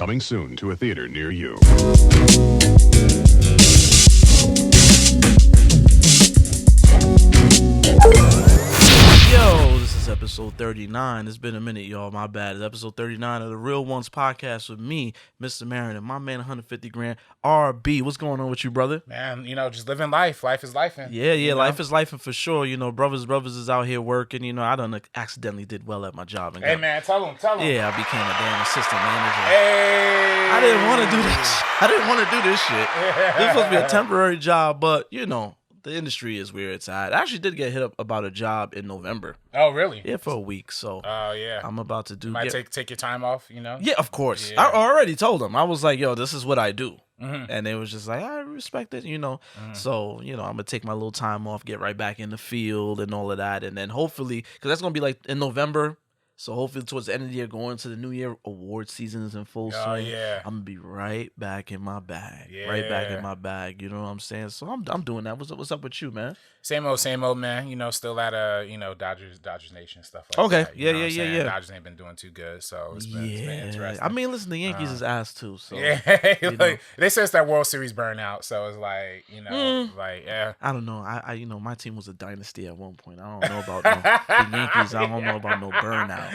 Coming soon to a theater near you. Yo, this is episode 39. It's been a minute, y'all. My bad. It's episode 39 of the Real Ones podcast with me, Mr. Marin, and my man, 150 grand, RB. What's going on with you, brother? Man, just living life. Life is life. Yeah, life is life, and for sure. Brothers is out here working. I done accidentally did well at my job. And man, tell him. Yeah, I became a damn assistant manager. Hey! I didn't want to do this. I didn't want to do this shit. This was supposed to be a temporary job, but, the industry is where it's at. I actually did get hit up about a job in November. Oh, really? Yeah, for a week. So, yeah. I'm about to do. You might take your time off, Yeah, of course. Yeah. I already told them. I was like, yo, this is what I do. Mm-hmm. And they was just like, I respect it, Mm-hmm. So, I'm going to take my little time off, get right back in the field and all of that. And then hopefully, because that's going to be like in November. So hopefully towards the end of the year, going to the new year, award season is in full swing. Yeah. I'm going to be right back in my bag. Yeah. Right back in my bag. You know what I'm saying? So I'm doing that. What's up with you, man? Same old, man. Still at Dodgers Nation stuff like okay. that. Yeah. Dodgers ain't been doing too good, so it's been interesting. I mean, listen, the Yankees is ass too. So yeah, they said it's that World Series burnout, so it's like yeah. I don't know. I my team was a dynasty at one point. I don't know about the Yankees. I don't know about no burnout.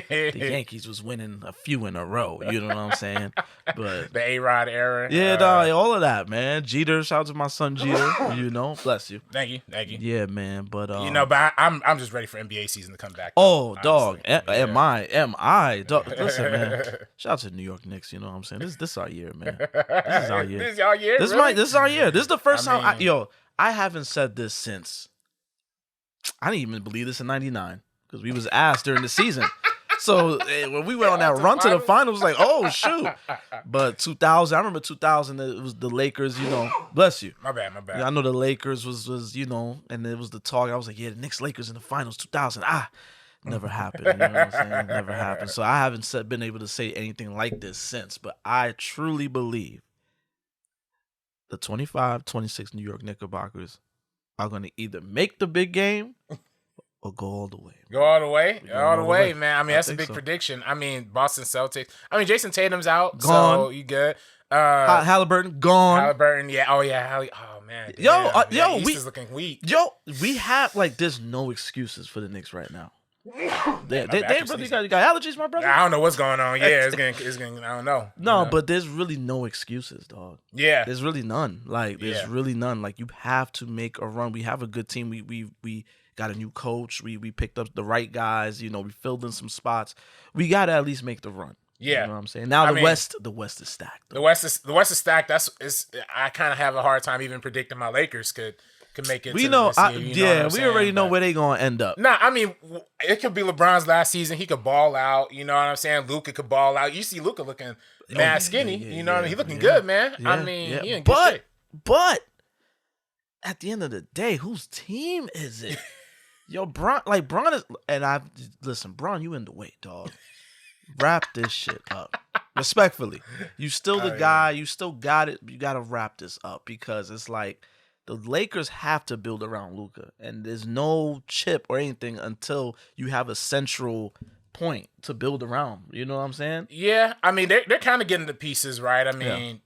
The Yankees was winning a few in a row. You know what I'm saying? But the A-Rod era. Yeah, all of that, man. Jeter, shout out to my son Jeter. Bless you. Thank you. Yeah, man. But but I'm just ready for NBA season to come back. Oh, honestly. dog. Am I? Dog. Listen, man. Shout out to the New York Knicks. You know what I'm saying? This is our year, man. This is our year. This is our year. This is our year. This is the first time. I haven't said this since. I didn't even believe this in '99 because we was asked during the season. So when we went on that run to the finals, like, oh shoot! But 2000, I remember 2000. It was the Lakers. Bless you. My bad. Yeah, I know the Lakers was and it was the talk. I was like, yeah, the Knicks Lakers in the finals 2000. Never happened. You know what I'm saying? Never happened. So I haven't been able to say anything like this since. But I truly believe the 25-26 New York Knickerbockers are going to either make the big game or go all the way. Go all the way? All the way, man. I mean, that's a big prediction. I mean, Boston Celtics. I mean, Jason Tatum's out, so you good. Halliburton, gone. Halliburton, yeah. Oh, yeah. Oh, man. East is looking weak. We have, there's no excuses for the Knicks right now. They really got allergies, my brother. I don't know what's going on. Yeah, it's getting. I don't know. No, but there's really no excuses, dog. Yeah, there's really none. There's really none. You have to make a run. We have a good team. We got a new coach. We picked up the right guys. We filled in some spots. We got to at least make the run. Yeah, you know what I'm saying. Now the West is stacked. Though. The West is stacked. I kind of have a hard time even predicting my Lakers could make it. We know, we already know where they gonna end up. Nah, I mean, it could be LeBron's last season. He could ball out. You know what I'm saying? Luka could ball out. You see Luka looking mad skinny. You know what I mean? He looking good, man. I mean, he in good shape. But at the end of the day, whose team is it? Bron is, and Bron, you in the way, dog. Wrap this shit up. Respectfully, you still the guy. You still got it. You got to wrap this up because it's like. The Lakers have to build around Luka, and there's no chip or anything until you have a central point to build around. You know what I'm saying? Yeah, I mean they're kind of getting the pieces right. I mean,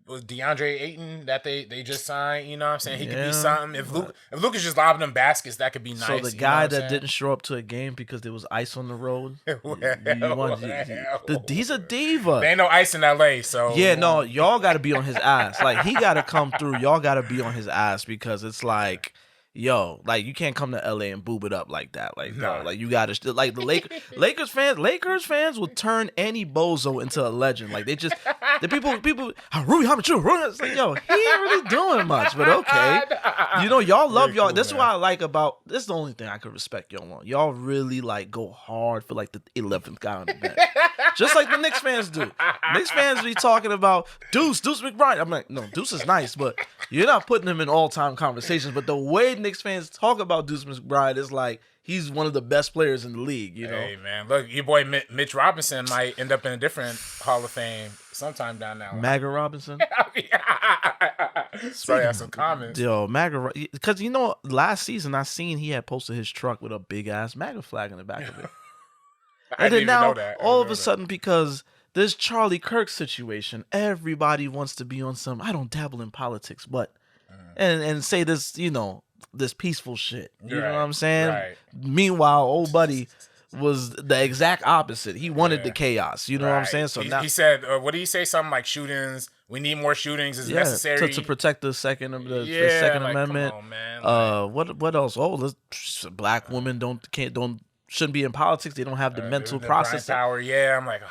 was DeAndre Ayton that they just signed? You know what I'm saying? He could be something. If Luka's just lobbing them baskets, that could be nice. So the guy that didn't show up to a game because there was ice on the road, he's a diva. There ain't no ice in LA, so no, y'all got to be on his ass. He got to come through. Y'all got to be on his ass because it's like. You can't come to LA and boob it up like that. You gotta the Lakers fans will turn any bozo into a legend. The people Rui Hamachu. It's like, he ain't really doing much, but okay. Y'all love y'all. This is what I like about this is the only thing I could respect y'all on. Y'all really go hard for the 11th guy on the bench. Just like the Knicks fans do. Knicks fans be talking about Deuce McBride. I'm like, no, Deuce is nice, but you're not putting him in all-time conversations. But the way Knicks fans talk about Deuce McBride is he's one of the best players in the league, Hey, man, look, your boy Mitch Robinson might end up in a different Hall of Fame sometime down now. MAGA Robinson? Sorry, I have some comments. Yo, MAGA, because last season I seen he had posted his truck with a big-ass MAGA flag in the back of it. I didn't even know that. All of a sudden, because this Charlie Kirk situation, everybody wants to be on some, I don't dabble in politics, but, and say this, this peaceful shit. You know what I'm saying? Right. Meanwhile, old buddy was the exact opposite. He wanted the chaos. You know what I'm saying? So he said, what did he say? Something like shootings. We need more shootings. It's necessary to protect the Second Amendment. Come on, man. What else? Oh, black women shouldn't be in politics. They don't have the mental process power. Yeah, I'm like,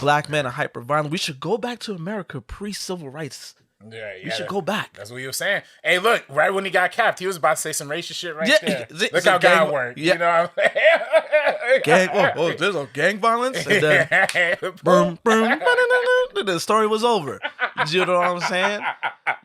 black men are hyper violent. We should go back to America pre-civil rights. Yeah, we should go back. That's what he was saying. Hey, look, right when he got capped, he was about to say some racist shit there. Look how God worked. Yeah. You know what I'm saying? There's a gang violence? And then, boom, boom, the story was over. You know what I'm saying?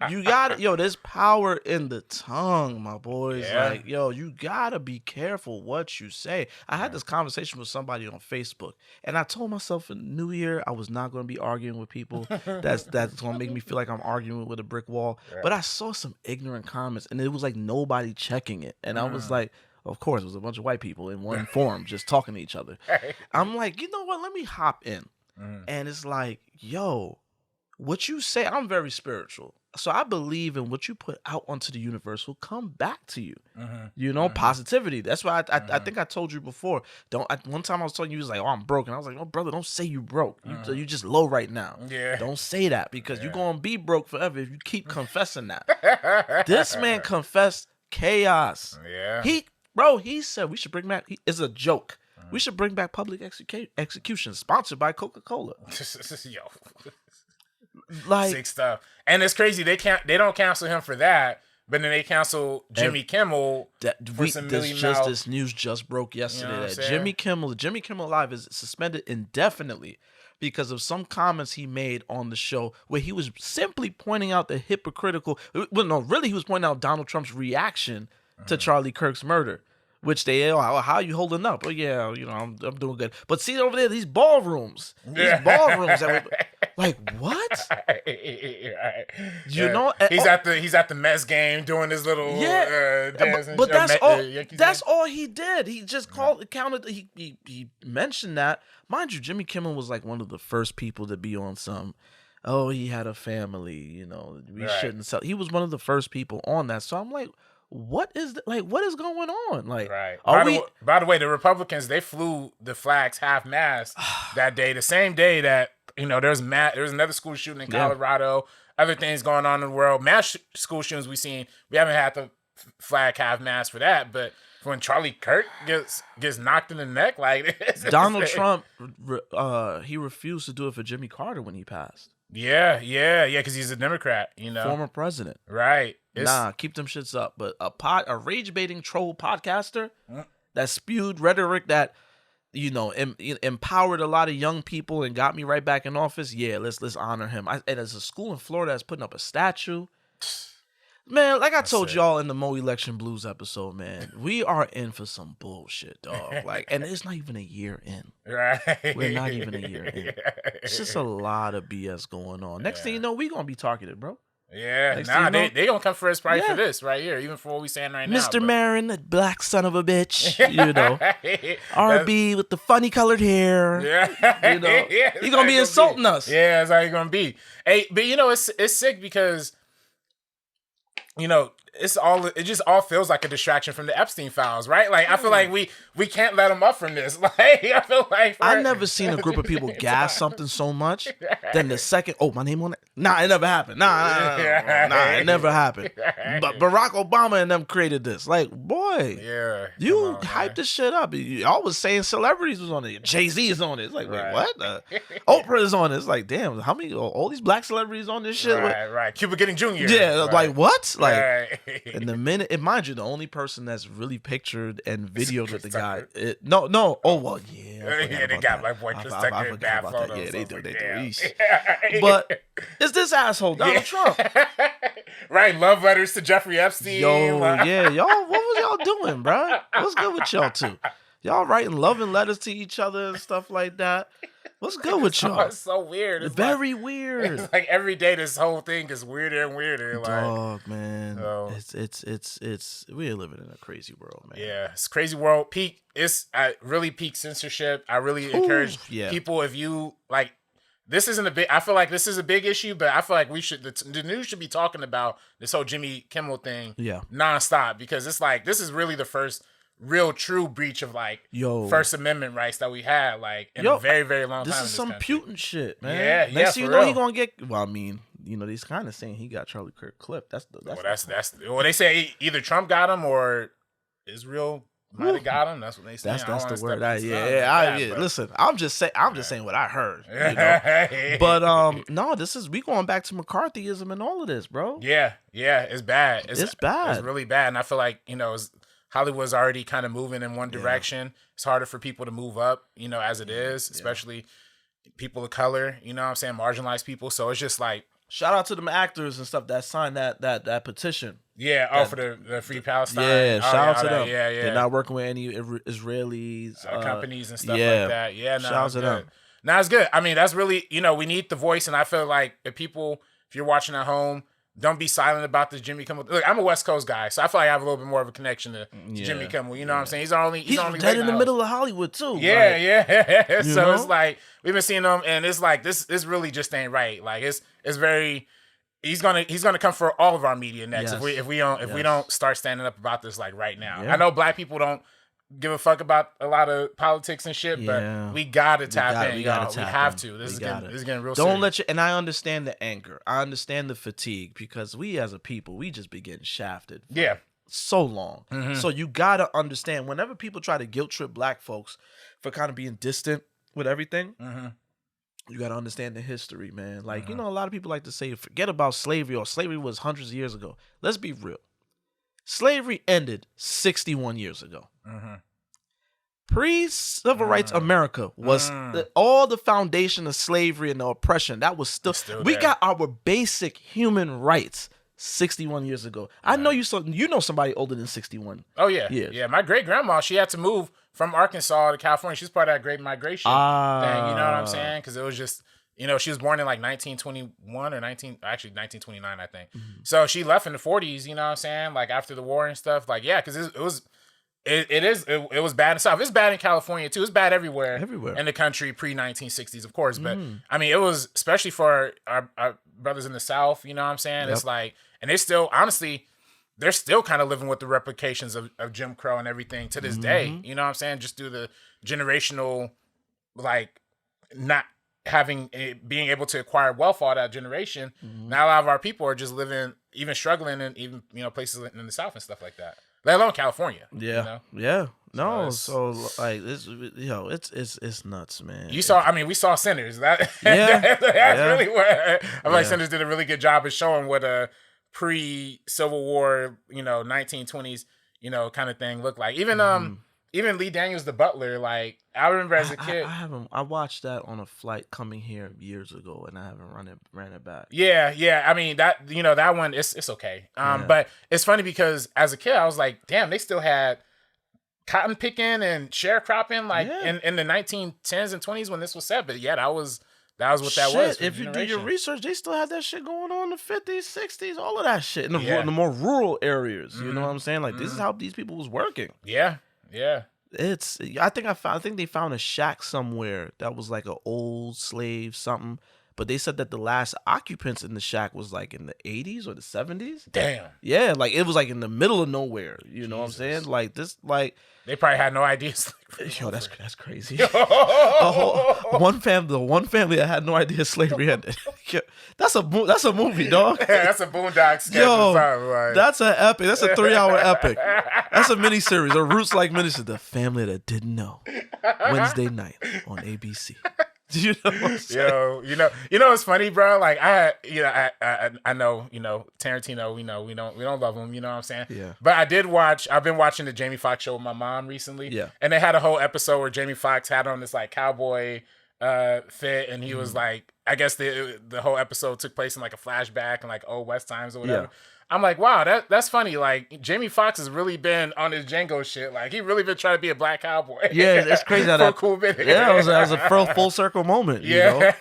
You got there's power in the tongue, my boys. Yeah. Like, you gotta be careful what you say. I had this conversation with somebody on Facebook, and I told myself in New Year I was not gonna be arguing with people. That's gonna make me feel like I'm arguing with a brick wall. Right. But I saw some ignorant comments, and it was like nobody checking it. And I was like, of course, it was a bunch of white people in one forum just talking to each other. I'm like, you know what? Let me hop in. And it's like, what you say, I'm very spiritual. So I believe in what you put out onto the universe will come back to you. Positivity. That's why I think I told you before. One time I was telling you, was like, oh, I'm broke. And I was like, oh, brother, don't say you broke. You just low right now. Yeah. Don't say that because you're going to be broke forever if you keep confessing that. This man confessed chaos. Yeah. He said we should bring back, it's a joke. We should bring back public execution sponsored by Coca-Cola. Like, sick stuff. And it's crazy. They don't cancel him for that, but then they cancel Jimmy Kimmel for some this news just broke yesterday that Jimmy Kimmel Live is suspended indefinitely because of some comments he made on the show where he was simply pointing out the hypocritical. Well, no, really, he was pointing out Donald Trump's reaction to Charlie Kirk's murder. Which how are you holding up? Oh yeah, I'm doing good. But see over there, these ballrooms that were like what? He's at the Mets game doing his little dance. But that's all he did. He just counted. He mentioned that. Mind you, Jimmy Kimmel was like one of the first people to be on some. Oh, he had a family. We shouldn't sell. He was one of the first people on that. So I'm like. What is going on? Like, right. By the way, the Republicans, they flew the flags half-mast that day, the same day that there was another school shooting in Colorado, other things going on in the world, mass school shootings we haven't had the flag half-mast for that, but when Charlie Kirk gets knocked in the neck, like Donald Trump, he refused to do it for Jimmy Carter when he passed. Yeah, because he's a Democrat, former president, right? Keep them shits up. But a rage-baiting troll podcaster that spewed rhetoric that empowered a lot of young people and got me right back in office. Yeah, let's honor him. And there's a school in Florida that's putting up a statue. Man, like I told y'all in the Mo Election Blues episode, man, we are in for some bullshit, dog. Like, and it's not even a year in. Right. We're not even a year in. It's just a lot of BS going on. Next thing you know, we gonna be targeted, bro. Yeah, they gonna come for us for this right here, even for what we saying right now. Mr. Marin, that black son of a bitch, RB with the funny colored hair, he's gonna be insulting us. Yeah, that's how he's gonna be. Hey, but it's sick because it just all feels like a distraction from the Epstein files, right? Like I feel like we can't let them up from this. Like I feel like I've never seen a group of people gas something so much. Then the second, my name on it. Nah, it never happened. Nah, it never happened. But Barack Obama and them created this. Like, boy, you hyped this shit up. Y'all was saying celebrities was on it. Jay-Z is on it. It's like, wait, what? Oprah is on it. It's like, damn, how many? All these black celebrities on this shit? Right. Cuba Gooding Jr. Yeah, like what? Like. And the minute, and mind you, the only person that's really pictured and videoed with the guy, no. Oh well, they got my boy Chris Tucker in bad photos. Yeah, they do. But it's this asshole, Donald Trump. Right, love letters to Jeffrey Epstein. Y'all, what was y'all doing, bro? What's good with y'all two? Y'all writing loving letters to each other and stuff like that. What's good with y'all? It's so weird. It's very weird. It's like every day this whole thing gets weirder and weirder. Dog, man. It's we're living in a crazy world, man. Yeah, it's crazy world. It's really peak censorship. I really encourage people, if you like this isn't a big. I feel like this is a big issue, but I feel like the news should be talking about this whole Jimmy Kimmel thing, nonstop, because it's like this is really the first real true breach of like First Amendment rights that we had like in a very, very long time. This is some Putin shit, man. Yeah, Next thing you know, he gonna get. Well, I mean, he's kind of saying he got Charlie Kirk clipped. Well, they say either Trump got him or Israel might have got him. That's what they say. That's the word. Listen, I'm just saying what I heard. But no, we going back to McCarthyism and all of this, bro. Yeah, it's bad. It's bad. It's really bad, and I feel like Hollywood's already kind of moving in one direction. It's harder for people to move up, as it is, especially people of color. You know what I'm saying? Marginalized people. So it's just like. Shout out to them actors and stuff that signed that petition. Yeah, for the Free Palestine. Yeah, shout out to them. Yeah. They're not working with any Israelis. Companies and stuff like that. Yeah, shout out to them. Now it's good. I mean, that's really, we need the voice, and I feel like if you're watching at home, don't be silent about this Jimmy Kimmel. Look, I'm a West Coast guy, so I feel like I have a little bit more of a connection to Jimmy Kimmel. You know what I'm saying? He's dead in the middle of Hollywood too. Yeah. So it's like we've been seeing him, and it's like this really just ain't right. Like it's very. He's gonna come for all of our media next if we don't start standing up about this like right now. I know Black people don't give a fuck about a lot of politics and shit, but we gotta tap in. We have to. This is getting real. Don't let you. And I understand the anger. I understand the fatigue because we as a people, we just be getting shafted. So long. Mm-hmm. So you gotta understand whenever people try to guilt trip Black folks for kind of being distant with everything. Mm-hmm. You got to understand the history, man. Like, a lot of people like to say, forget about slavery, or slavery was hundreds of years ago. Let's be real. Slavery ended 61 years ago. Mm-hmm. Pre-civil rights America was all the foundation of slavery and the oppression. That was still we there. Got our basic human rights 61 years ago. I know you know somebody older than 61. Oh, yeah. Yeah, my great-grandma, she had to move from Arkansas to California. She's part of that Great Migration thing, you know what I'm saying? Because it was just, she was born in like 1921 or 1929, I think. Mm-hmm. So she left in the 40s, you know what I'm saying? Like after the war and stuff. Like, yeah, because it was bad in the South. It's bad in California too. It's bad everywhere in the country pre-1960s, of course. But I mean, it was especially for our brothers in the South, you know what I'm saying? It's like, and they still, honestly, they're still kind of living with the replications of Jim Crow and everything to this day. You know what I'm saying? Just through the generational, like, not being able to acquire wealth all that generation. Now a lot of our people are just living, even struggling in even, places in the South and stuff like that. Let alone California. Yeah. Yeah. No, so like this, it's nuts, man. We saw Sinners. That's really what I feel like Sinners did a really good job of showing what a pre-Civil War, 1920s, kind of thing looked like. Even Lee Daniels, the butler, like I remember as a kid. I watched that on a flight coming here years ago, and I haven't ran it back. Yeah. I mean that that one it's okay. But it's funny because as a kid I was like, damn, they still had cotton picking and sharecropping like in the 1910s and 20s when this was set. But that was what that was. If you do your research, they still had that shit going on in the 50s, 60s, all of that shit in the more rural areas. You know what I'm saying? Like this is how these people was working. Yeah. I think they found a shack somewhere that was like an old slave something, but they said that the last occupants in the shack was like in the 80s or the 70s. Damn. Yeah, like it was like in the middle of nowhere. You know what I'm saying? Like this, like they probably had no idea. Yo, that's crazy. The one family that had no idea slavery ended. That's a movie, dog. That's a Boondock sketch. Yo, that's an epic. That's a 3-hour epic. That's a miniseries, a Roots like miniseries. The Family That Didn't Know. Wednesday night on ABC. You know what I'm saying? Yo, it's funny, bro. Like I know, Tarantino, we don't love him, you know what I'm saying? Yeah. But I've been watching the Jamie Foxx show with my mom recently. Yeah. And they had a whole episode where Jamie Foxx had on this like cowboy fit, and he was like, I guess the whole episode took place in like a flashback and like old West times or whatever. Yeah. I'm like, wow, that's funny. Like Jamie Foxx has really been on his Django shit. Like he really been trying to be a black cowboy. Yeah, it's crazy how that cool minute. Yeah, it was a full circle moment. Yeah,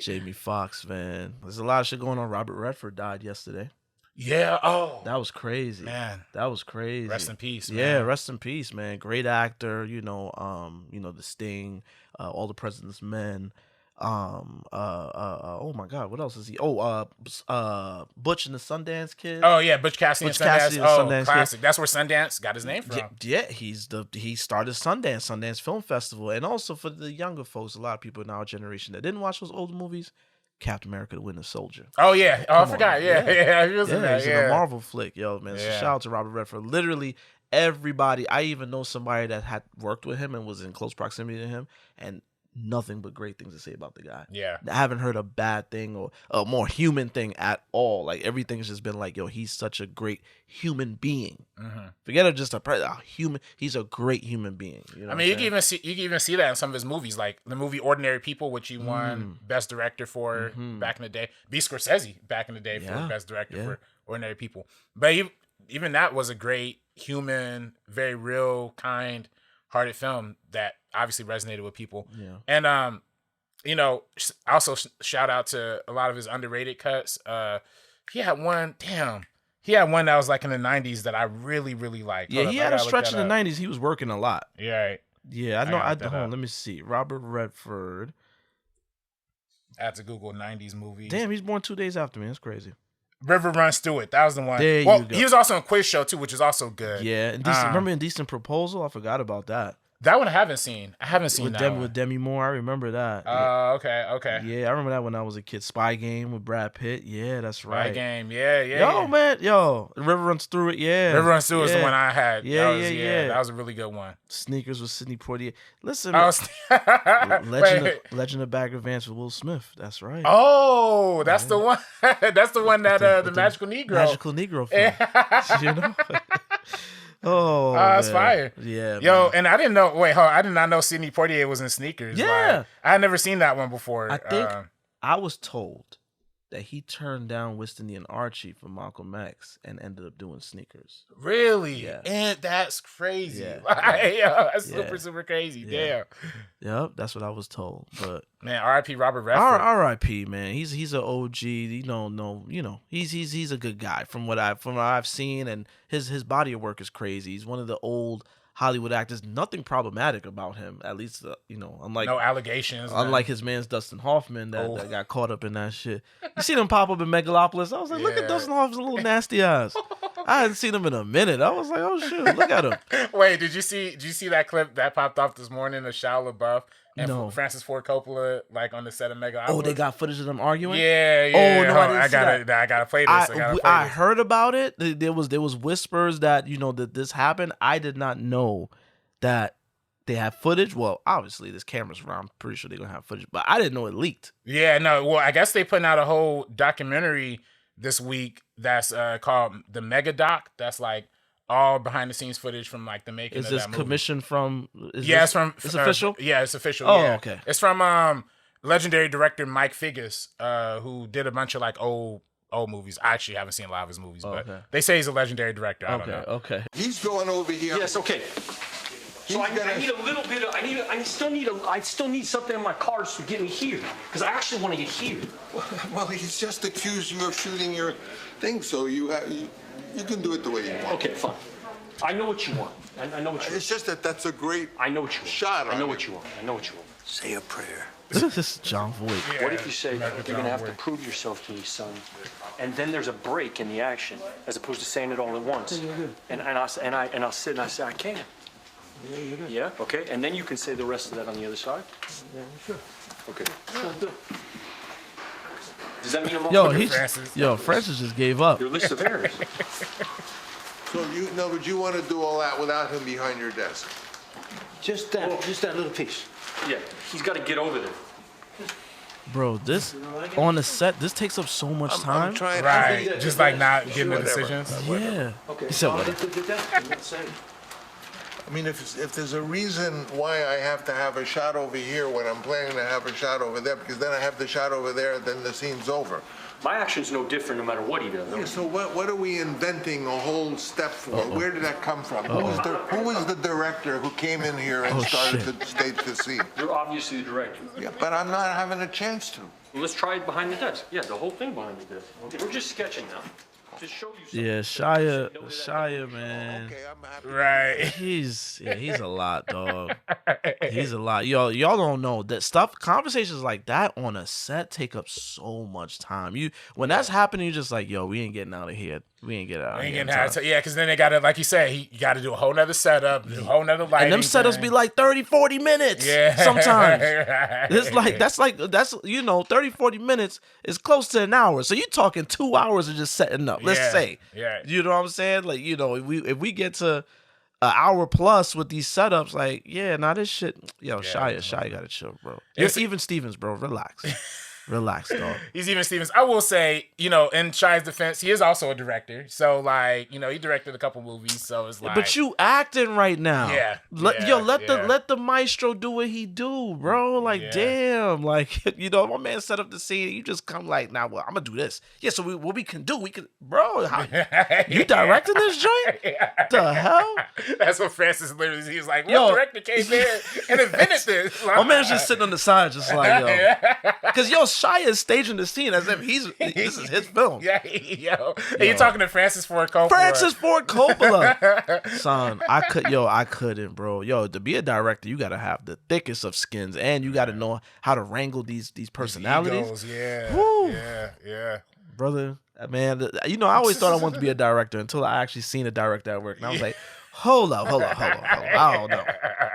Jamie Foxx, man. There's a lot of shit going on. Robert Redford died yesterday. Yeah. Oh, that was crazy, man. That was crazy. Rest in peace, man. Yeah, rest in peace, man. Great actor. The Sting, All the President's Men. oh my God, what else is he? Butch and the Sundance Kid. Oh yeah, Butch Cassidy and Sundance. Sundance Classic. Kid. That's where Sundance got his name from. Yeah, he started Sundance Film Festival, and also for the younger folks, a lot of people in our generation that didn't watch those older movies, Captain America: The Winter Soldier. Oh yeah, I forgot. Yeah, he was in that. He's in a Marvel flick, yo, man. So shout out to Robert Redford. Literally everybody. I even know somebody that had worked with him and was in close proximity to him, and nothing but great things to say about the guy. Yeah. I haven't heard a bad thing or a more human thing at all. Like everything's just been like, yo, he's such a great human being. Mm-hmm. Forget it, just a human. He's a great human being. You know I mean, you can even see that in some of his movies, like the movie Ordinary People, which he won Best Director for back in the day. B. Scorsese back in the day for Best Director for Ordinary People. But even that was a great human, very real, kind-hearted film that obviously resonated with people. Yeah. And also shout out to a lot of his underrated cuts. He had one that was like in the 90s that I really, really liked. Yeah, he had a stretch in the 90s. He was working a lot. Yeah. Right. Yeah, I know. Hold on, let me see. Robert Redford. I had to Google 90s movies. Damn, he's born 2 days after me. That's crazy. River Runs Through It. That was the one. There you go. He was also in Quiz Show too, which is also good. Yeah, remember Indecent Proposal? I forgot about that. That one I haven't seen. I haven't seen that one. With Demi Moore. I remember that. Okay. Yeah, I remember that when I was a kid. Spy Game with Brad Pitt. Yeah, that's right. Spy Game. Yeah. Man. River Runs Through It. Yeah. River Runs Through It is the one I had. Yeah. That was a really good one. Sneakers with Sidney Poitier. Listen, Legend of Bagger Vance with Will Smith. That's right. Oh, that's the one. That's the one that the Magical Negro. Magical Negro film. You know? Oh, that's fire. Yeah. Yo, man. And I didn't know. Wait, I did not know Sidney Poitier was in Sneakers. Yeah. Like, I had never seen that one before. I think I was told that he turned down Winston and Archie for Malcolm X and ended up doing Sneakers. Really? Yeah. And that's crazy. Yeah. That's super crazy. Yeah. Damn. Yep, that's what I was told. But man, R.I.P. Robert Redford. R.I.P. Man, he's an OG. He's a good guy from what I've seen, and his body of work is crazy. He's one of the old Hollywood actors. Nothing problematic about him, at least unlike no allegations. Unlike his man's Dustin Hoffman that got caught up in that shit. You seen him pop up in Megalopolis? I was like, look at Dustin Hoffman's little nasty ass. I hadn't seen him in a minute. I was like, oh shit, look at him. Wait, did you see that clip that popped off this morning of Shia LaBeouf and Francis Ford Coppola like on the set of Megalopolis? Oh, they got footage of them arguing? Yeah. Oh no, I gotta play this. I heard about it. There was whispers that that this happened. I did not know that they have footage. Well, obviously there's cameras around. I'm pretty sure they're gonna have footage, but I didn't know it leaked. Yeah, no. Well, I guess they putting out a whole documentary this week that's called the Mega Doc. That's like all behind the scenes footage from like the making of that movie. Is this commissioned from? It's official. Yeah, it's official. Oh, yeah. Okay. It's from legendary director Mike Figgis, who did a bunch of like old movies. I actually haven't seen a lot of his movies, but they say he's a legendary director. I don't know. Okay. He's going over here. Yes. Okay. So I need a little bit of. I still need something in my cars to get me here because I actually want to get here. Well, he's just accused you of shooting your thing, so you can do it the way you want. Okay, fine. I know what you want. I know what you want. It's just that's a great. I know what you want. Shot. I know what you want. I know what you want. Say a prayer. This is John Voight. Yeah, what if you say you're gonna have to prove yourself to me, son, and then there's a break in the action as opposed to saying it all at once? And I'll sit and I say I can't. Yeah, you're good. Yeah. Okay. And then you can say the rest of that on the other side. Yeah, sure. Okay. Does that mean I'm Francis just gave up. Your list of errors. So but you want to do all that without him behind your desk? Just that little piece. Yeah. He's got to get over there. Bro, this on the set, this takes up so much time. I'm trying. Right. Just like not getting the decisions. Yeah. Okay. He said what? I mean, if there's a reason why I have to have a shot over here when I'm planning to have a shot over there, because then I have the shot over there, then the scene's over. My action's no different no matter what he does. Yeah, so what are we inventing a whole step for? Where did that come from? Who was the director who came in here and started to stage the scene? You're obviously the director. Yeah, but I'm not having a chance to. Well, let's try it behind the desk. Yeah, the whole thing behind the desk. Okay, we're just sketching now. to show you something. Yeah, Shia, man. Okay, I'm happy. Right. He's a lot, dog. He's a lot. Y'all don't know that stuff. Conversations like that on a set take up so much time. When that's happening, you're just like, yo, we ain't getting out of here. We ain't getting out of here. Yeah, because then they got to, like you said, you got to do a whole nother setup, do a whole nother lighting. And them setups be like 30, 40 minutes. Yeah. Sometimes. Right. It's like, that's 30, 40 minutes is close to an hour. So you're talking 2 hours of just setting up. Let's say. Yeah. You know what I'm saying? Like, if we get to an hour plus with these setups, like, this shit, Shia gotta chill, bro. Even Stevens, bro, relax. Relax, dog. He's even Stevens. I will say, in Shia's defense, he is also a director. So, like, he directed a couple movies. So it's like, but you acting right now. Yeah. Let the maestro do what he do, bro. Like, damn. Like, my man set up the scene. You just come like, nah, well, I'm gonna do this. Yeah. So what we can do, bro. You directing this joint? The hell? That's what Francis literally. He was like, what director came there and invented this? Like, my man's just sitting on the side, just like, because Shia is staging the scene as if this is his film. Yeah, you're talking to Francis Ford Coppola. Son, I couldn't, bro. Yo, to be a director, you gotta have the thickest of skins, and you gotta know how to wrangle these personalities. Egos, yeah. Brother, man, I always thought I wanted to be a director until I actually seen a director at work, and I was like, hold up. I don't know.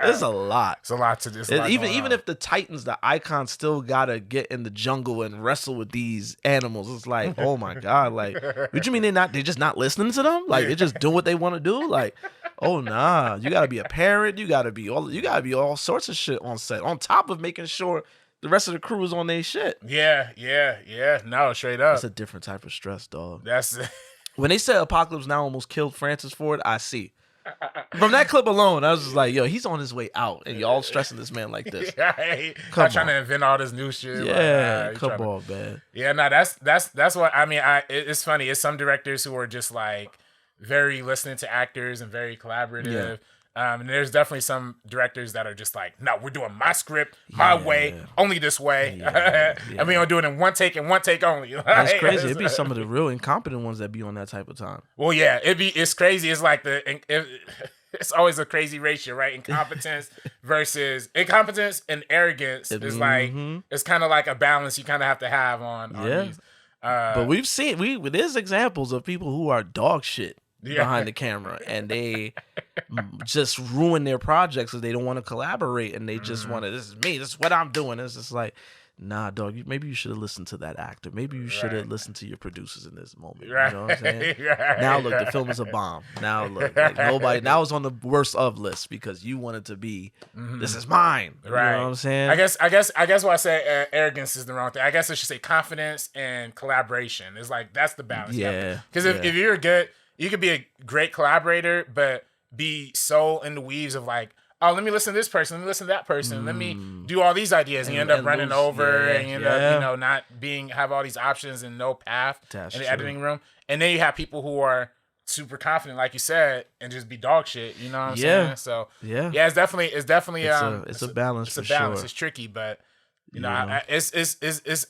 It's a lot. It's a lot to this. Even if the Titans, the icons, still gotta get in the jungle and wrestle with these animals. It's like, oh my god, like, what you mean they're just not listening to them? Like, they're just doing what they want to do? Like, oh nah, you gotta be a parent. You gotta be all sorts of shit on set. On top of making sure the rest of the crew is on their shit. Yeah. No, straight up. It's a different type of stress, dog. That's when they said Apocalypse Now almost killed Francis Ford. I see. From that clip alone, I was just like, yo, he's on his way out, and y'all stressing this man like this. Trying to invent all this new shit. Yeah, come on, man. Yeah, no, that's what I mean. It's funny. It's some directors who are just like very listening to actors and very collaborative. Yeah. And there's definitely some directors that are just like, no, we're doing my script, my way, only this way. And we don't do it in one take and one take only. That's crazy. It'd be some of the real incompetent ones that be on that type of time. Well, yeah, it's crazy. It's like it's always a crazy ratio, right? Incompetence and arrogance is like, it's kind of like a balance you kind of have to have on these. But we've seen, there's examples of people who are dog shit behind the camera, and they just ruin their projects because they don't want to collaborate, and they just want to, this is me, this is what I'm doing. It's just like, nah, dog, maybe you should have listened to that actor. Maybe you should have listened to your producers in this moment. Right. You know what I'm saying? Right. Now look, the film is a bomb. Now look, like, nobody, now it's on the worst of list because you wanted to be, this is mine. Right. You know what I'm saying? I guess why I say arrogance is the wrong thing. I guess I should say confidence and collaboration. It's like, that's the balance. Yeah. Because if you're good, you could be a great collaborator, but be so in the weaves of like, oh, let me listen to this person, let me listen to that person, let me do all these ideas, and you end up running over, and you end up, not have all these options and no path in the editing room. And then you have people who are super confident, like you said, and just be dog shit. You know what I'm saying? So it's definitely it's a balance. It's a balance. Sure. It's tricky, but you know, it's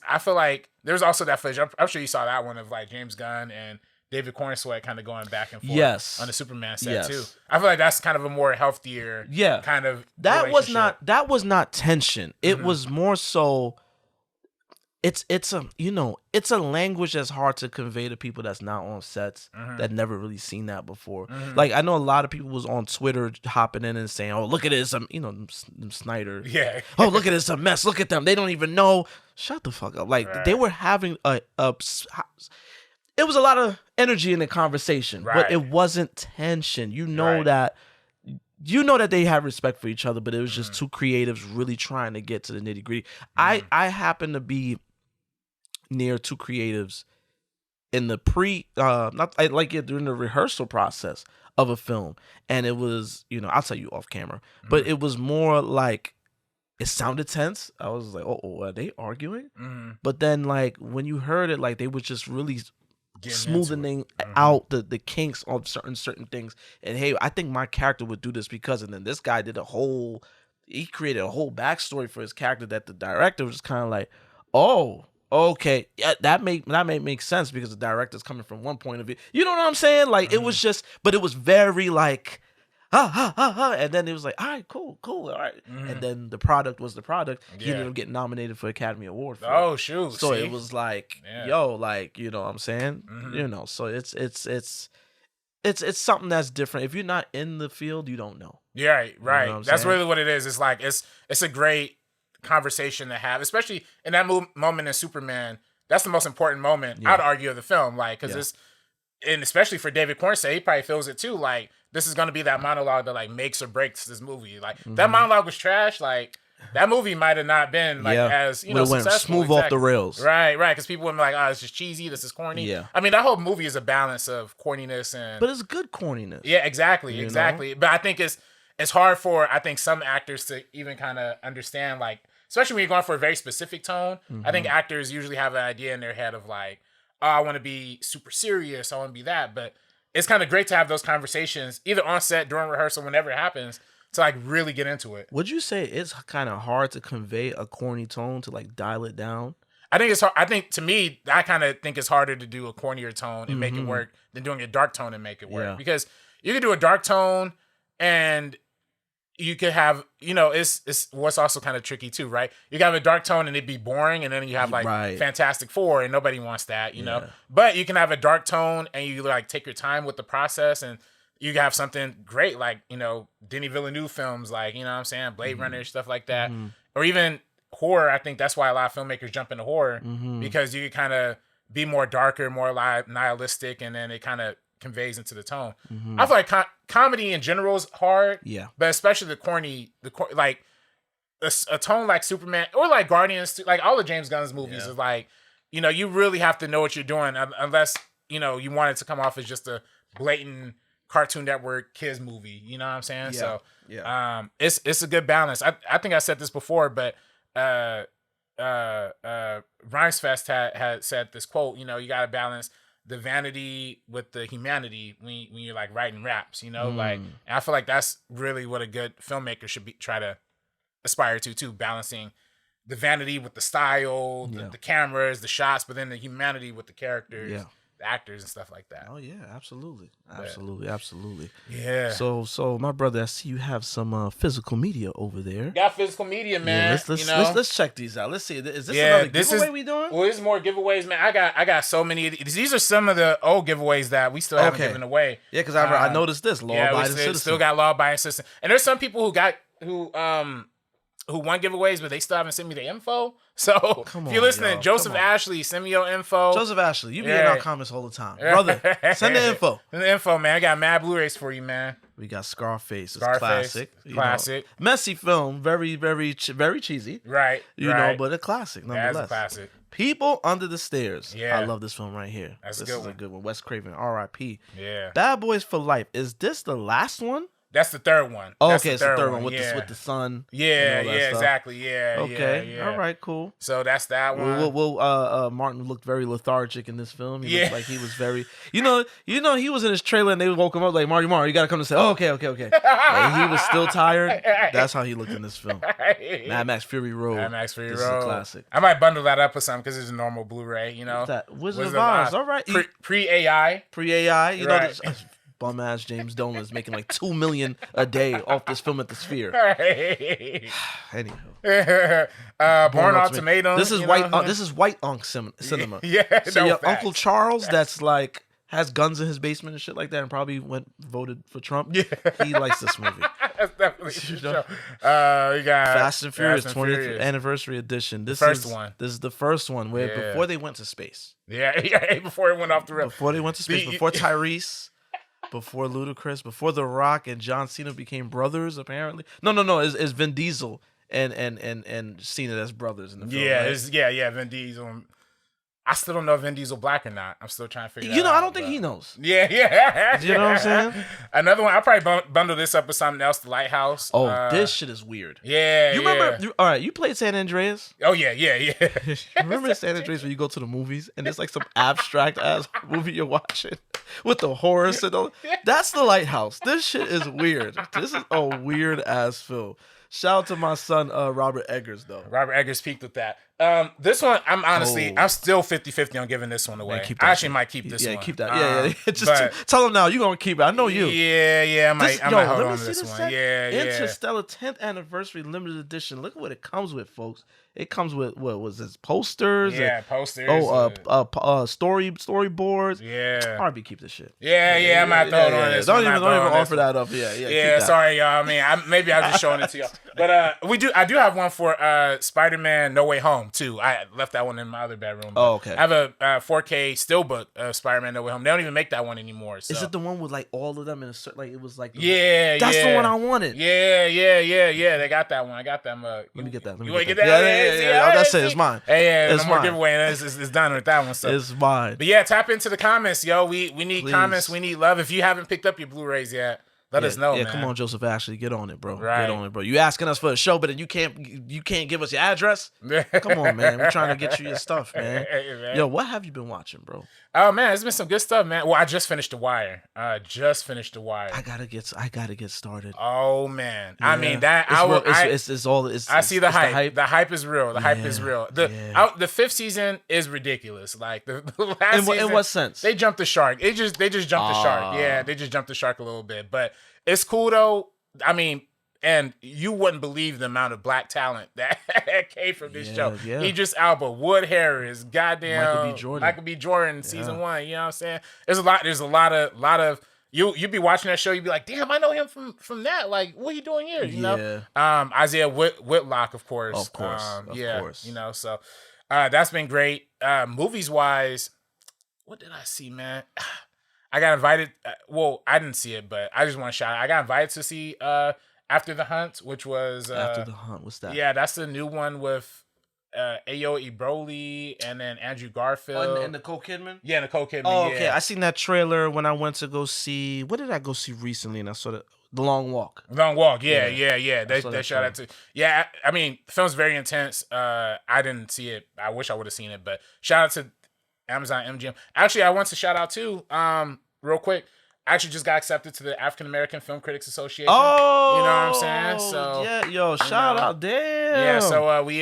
I feel like there's also that footage. I'm sure you saw that one of like James Gunn and David Cornsweet kind of going back and forth on the Superman set too. I feel like that's kind of a more healthier kind of that was not tension. It was more so it's a language that's hard to convey to people that's not on sets that never really seen that before. Like I know a lot of people was on Twitter hopping in and saying, "Oh, look at this, Snyder. Yeah. Oh, look at this, a mess. Look at them. They don't even know." Shut the fuck up. Like they were having it was a lot of energy in the conversation, but it wasn't tension. You know that they have respect for each other, but it was just two creatives really trying to get to the nitty gritty. I happen to be near two creatives in the during the rehearsal process of a film, and it was, I'll tell you off camera, but it was more like it sounded tense. I was like, oh, are they arguing? But then like when you heard it, like they were just really smoothing out the kinks of certain things. And hey, I think my character would do this because, and then this guy he created a whole backstory for his character that the director was just kind of like, oh, okay, yeah, that may make sense because the director's coming from one point of view. You know what I'm saying? Like it was just, but it was very like, and then it was like, all right, cool, all right, and then the product was the product. He ended up getting nominated for Academy Award. For Oh shoot! So see? it was like, yo, like you know what I'm saying? You know, so it's something that's different. If you're not in the field, you don't know. Yeah, right. You know what I'm That's saying? really what it is. It's like it's a great conversation to have, especially in that moment in Superman. That's the most important moment, I'd argue, of the film. Like, because it's, and especially for David Cornsay, he probably feels it too. Like, this is going to be that monologue that like makes or breaks this movie. Like, that monologue was trash. Like, that movie might have not been like as you know went successful. smooth off the rails. Right. Because people would be like, oh, it's just cheesy. This is corny. Yeah. I mean, that whole movie is a balance of corniness and. But it's good corniness. Yeah, exactly. You Exactly. But I think it's hard for some actors to even kind of understand, like, especially when you're going for a very specific tone. I think actors usually have an idea in their head of like, oh, I want to be super serious. I want to be that. But it's kind of great to have those conversations either on set, during rehearsal, whenever it happens, to like really get into it. Would you say it's kind of hard to convey a corny tone, to like dial it down? I think it's hard. I think to me, I kind of think it's harder to do a cornier tone and make it work than doing a dark tone and make it work. Because you can do a dark tone and you could have, you know, it's what's also kind of tricky too, right? You can have a dark tone and it'd be boring, and then you have like Fantastic Four, and nobody wants that, you know. But you can have a dark tone and you like take your time with the process, and you can have something great like, you know, Denis Villeneuve films, like, you know what I'm saying, Blade Runner, stuff like that, or even horror. I think that's why a lot of filmmakers jump into horror, because you can kind of be more darker, more nihilistic, and then it kind of conveys into the tone. I feel like comedy in general is hard, but especially the corny, like a tone like Superman or like Guardians, like all the James Gunn's movies is like, you know, you really have to know what you're doing, unless, you know, you want it to come off as just a blatant Cartoon Network kids movie, you know what I'm saying? So it's a good balance. I think I said this before, but Rhymes Fest had said this quote, you know, you got to balance the vanity with the humanity when you're like writing raps, you know, like, and I feel like that's really what a good filmmaker should try to aspire to too, balancing the vanity with the style, the cameras, the shots, but then the humanity with the characters, the actors and stuff like that. Oh yeah, absolutely. Yeah. So my brother, I see you have some physical media over there. Got physical media, man. Let's check these out. Let's see. Is this another giveaway we doing? Well, there's more giveaways, man. I got so many of these. These are some of the old giveaways that we still haven't given away. Yeah, because I noticed this law-abiding citizen. Still got law-abiding citizen, and there's some people who won giveaways, but they still haven't sent me the info. So if you're listening, Joseph Ashley, send me your info. Joseph Ashley, you be in our comments all the time, brother. Send the info. Send the info, man. I got mad Blu-rays for you, man. We got Scarface. It's classic. Classic. You know, messy film, very, very, very cheesy. Right. You know, but a classic nonetheless. That's a classic. People Under the Stairs. Yeah. I love this film right here. This is a good one. Wes Craven, R.I.P. Yeah. Bad Boys for Life. Is this the last one? That's the third one. Oh, okay, it's the third one with the sun. Yeah, exactly. Yeah. Okay. Yeah. All right, cool. So that's that one. Martin looked very lethargic in this film. He looked like he was very, you know, he was in his trailer and they woke him up like, Marty, you got to come and say, oh, okay. And he was still tired. That's how he looked in this film. Mad Max Fury Road. This is a classic. I might bundle that up with something because it's a normal Blu-ray, you know. What's that? Wizard of Oz. All right. Pre-AI. You know, bum ass James Dolan is making like $2 million a day off this film at the Sphere. Anywho, Born Ultimatum. This is white. This is white Unk cinema. Yeah. So your Uncle Charles, that's like has guns in his basement and shit like that, and probably voted for Trump. Yeah, he likes this movie. That's definitely the show. We got Fast and Furious 20th anniversary edition. This is the first one where before they went to space. Yeah, before it went off the rails. Before they went to space. Before Tyrese. Before Ludacris, before The Rock and John Cena became brothers, apparently. No. It's Vin Diesel and Cena as brothers in the film. Yeah, Vin Diesel. I still don't know if Vin Diesel black or not. I'm still trying to figure that out. You know, I don't think he knows. Yeah. You know what I'm saying? Another one, I'll probably bundle this up with something else, The Lighthouse. Oh, this shit is weird. Yeah, You remember, all right, you played San Andreas? Oh, yeah. Remember San Andreas when you go to the movies and it's like some abstract-ass movie you're watching with the horse and all? That's The Lighthouse. This shit is weird. This is a weird-ass film. Shout out to my son, Robert Eggers, though. Robert Eggers peaked with that. This one, I'm still 50-50 on giving this one away. Man, I actually might keep this one. Yeah, keep that. Yeah. Just tell them now. You gonna keep it. I know you. Yeah. I might hold on to this one. Yeah. Interstellar 10th anniversary limited edition. Look at what it comes with, folks. It comes with what was this? Posters. Yeah, posters. Storyboards. Yeah. RB, keep this shit. Yeah. I might throw it on this. Don't even offer that up. Yeah. Sorry, y'all. I mean, maybe I was just showing it to y'all. But I do have one for Spider-Man No Way Home too. I left that one in my other bedroom. Oh, okay. I have a 4K steelbook of Spider-Man No Way Home. They don't even make that one anymore. So. Is it the one with like all of them in a certain, like it was like that's the one I wanted. Yeah. They got that one. I got them. Let me get that. You want to get that? Yeah. That's it. It's mine. Hey, it's no more mine. giveaway. It's done with that one. So. It's mine. But yeah, tap into the comments, yo. We need Please. comments. We need love. If you haven't picked up your Blu-rays yet, let us know, man. Come on, Joseph Ashley, get on it, bro. Right. Get on it, bro. You asking us for a show, but then you can't give us your address. Come on, man. We're trying to get you your stuff, man. Hey, man. Yo, what have you been watching, bro? Oh man, there's been some good stuff, man. Well, I just finished The Wire. I gotta get started. Oh man, Yeah. I mean that. I see the hype. The hype is real. The hype is real. The fifth season is ridiculous. Like the last season, in what sense? They jumped the shark. They just jumped the shark. Yeah, they just jumped the shark a little bit, but it's cool though. I mean. And you wouldn't believe the amount of black talent that came from this show. Yeah. Idris Elba, Wood Harris, goddamn Michael B. Jordan, season 1. You know what I'm saying? There's a lot of you'd be watching that show, you'd be like, damn, I know him from that. Like, what are you doing here? You know? Isaiah Whitlock, of course. Of course. You know, so that's been great. Movies wise, what did I see, man? I got invited. Well, I didn't see it, but I just want to shout out. I got invited to see After the Hunt, which was After the Hunt. What's that? Yeah, that's the new one with Ayo Ibroli and then Andrew Garfield and Nicole Kidman. Yeah, Nicole Kidman. Oh, okay. I seen that trailer when I went to go see. What did I go see recently? And I saw The Long Walk. Long Walk. Yeah. They shot that too. Yeah, I mean, the film's very intense. I didn't see it. I wish I would have seen it, but shout out to Amazon MGM. Actually, I want to shout out too. Real quick. I actually just got accepted to the African American Film Critics Association. Oh, you know what I'm saying? So yeah, shout out, damn. Yeah, so we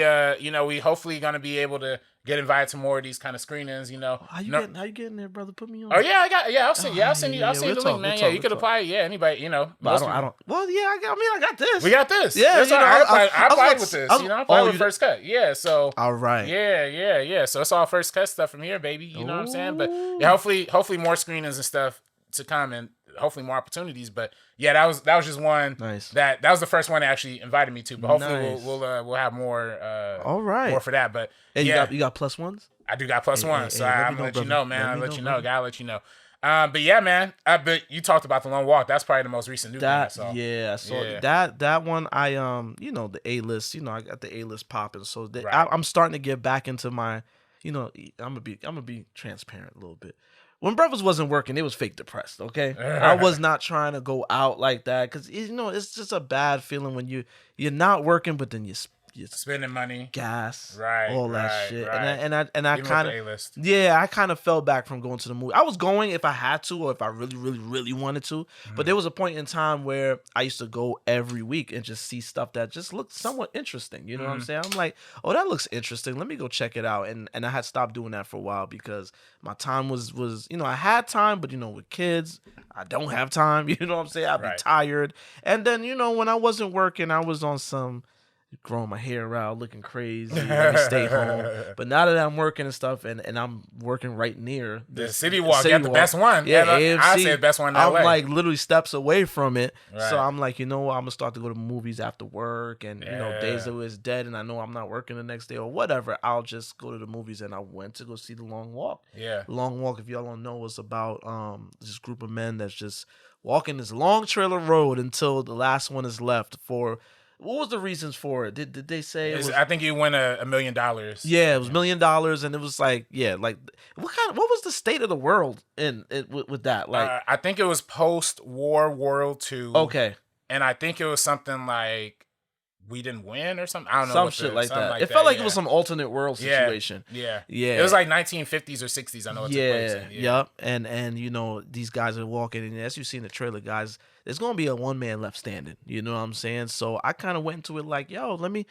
hopefully gonna be able to get invited to more of these kind of screenings. You know, how you getting there, brother? Put me on. Oh yeah, I'll send you the link, man. Yeah, you could apply. Yeah, anybody, you know. I don't. Well, yeah, I got this. We got this. Yeah, I applied with this. I applied with First Cut. Yeah, so all right. Yeah. So it's all First Cut stuff from here, baby. You know what I'm saying? But yeah, hopefully more screenings and stuff to come, and hopefully more opportunities. But yeah, that was just one. Nice. That was the first one they actually invited me to. But hopefully we'll have more. All right. More for that. But hey, yeah, you got plus ones. I do got plus ones. So I'm gonna let you know, man. I'll let you know. Gotta let you know. But yeah, man. But you talked about The Long Walk. That's probably the most recent new thing I saw. Yeah, I saw that one. I the A-list. I got the A-list popping. So I'm starting to get back into my. I'm gonna be transparent a little bit. When Brothers wasn't working, it was fake depressed, okay? I was not trying to go out like that because, it's just a bad feeling when you're not working, but then you're spending money, gas, all that shit. Right. And I kind of, I kind of fell back from going to the movie. I was going if I had to or if I really, really, really wanted to. But there was a point in time where I used to go every week and just see stuff that just looked somewhat interesting. You know what I'm saying? I'm like, oh, that looks interesting. Let me go check it out. And I had stopped doing that for a while because my time was I had time, but with kids, I don't have time. You know what I'm saying? I'd be tired. And then, when I wasn't working, I was on some growing my hair out, looking crazy, let me stay home. But now that I'm working and stuff, and I'm working right near the City Walk, you got the best one. Yeah, AMC, I say the best one in LA. I'm like literally steps away from it. Right. So I'm like, I'm gonna start to go to movies after work, and days that was dead, and I know I'm not working the next day or whatever. I'll just go to the movies, and I went to go see The Long Walk. Yeah, The Long Walk, if y'all don't know, is about this group of men that's just walking this long trailer road until the last one is left for. What was the reasons for it? Did they say it was, I think you win $1 million. Yeah, it was $1 million, and it was like, what was the state of the world with that? Like, I think it was post-war World II. Okay, and I think it was something like We Didn't Win or something. I don't know. Some shit like that. It felt like it was some alternate world situation. Yeah. Yeah. It was like 1950s or 60s. I know it took place in. Yep. And you know, these guys are walking, and as you see in the trailer, guys, there's gonna be a one man left standing. You know what I'm saying? So I kind of went into it like, yo, let me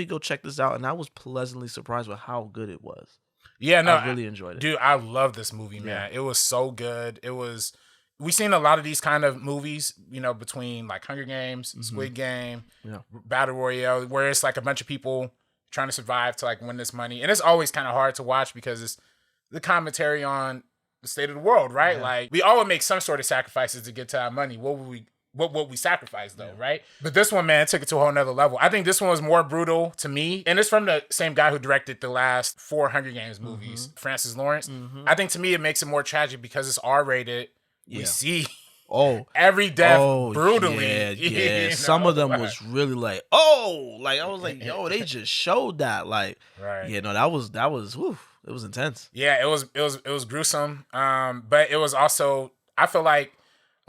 go check this out, and I was pleasantly surprised with how good it was. Yeah, no, I really enjoyed it. Dude, I love this movie, man. It was so good. We've seen a lot of these kind of movies, you know, between like Hunger Games, Squid Game, Battle Royale, where it's like a bunch of people trying to survive to like win this money. And it's always kind of hard to watch because it's the commentary on the state of the world, right? Like we all would make some sort of sacrifices to get to our money. What would we sacrifice though, right? But this one, man, took it to a whole nother level. I think this one was more brutal to me. And it's from the same guy who directed the last 4 Hunger Games movies, Francis Lawrence. I think to me it makes it more tragic because it's R-rated. We see every death brutally. Yeah. Some of them was really like, I was like, yo, they just showed that. Like, yeah, no, that was whew, it was intense. Yeah, it was gruesome. But it was also, I feel like,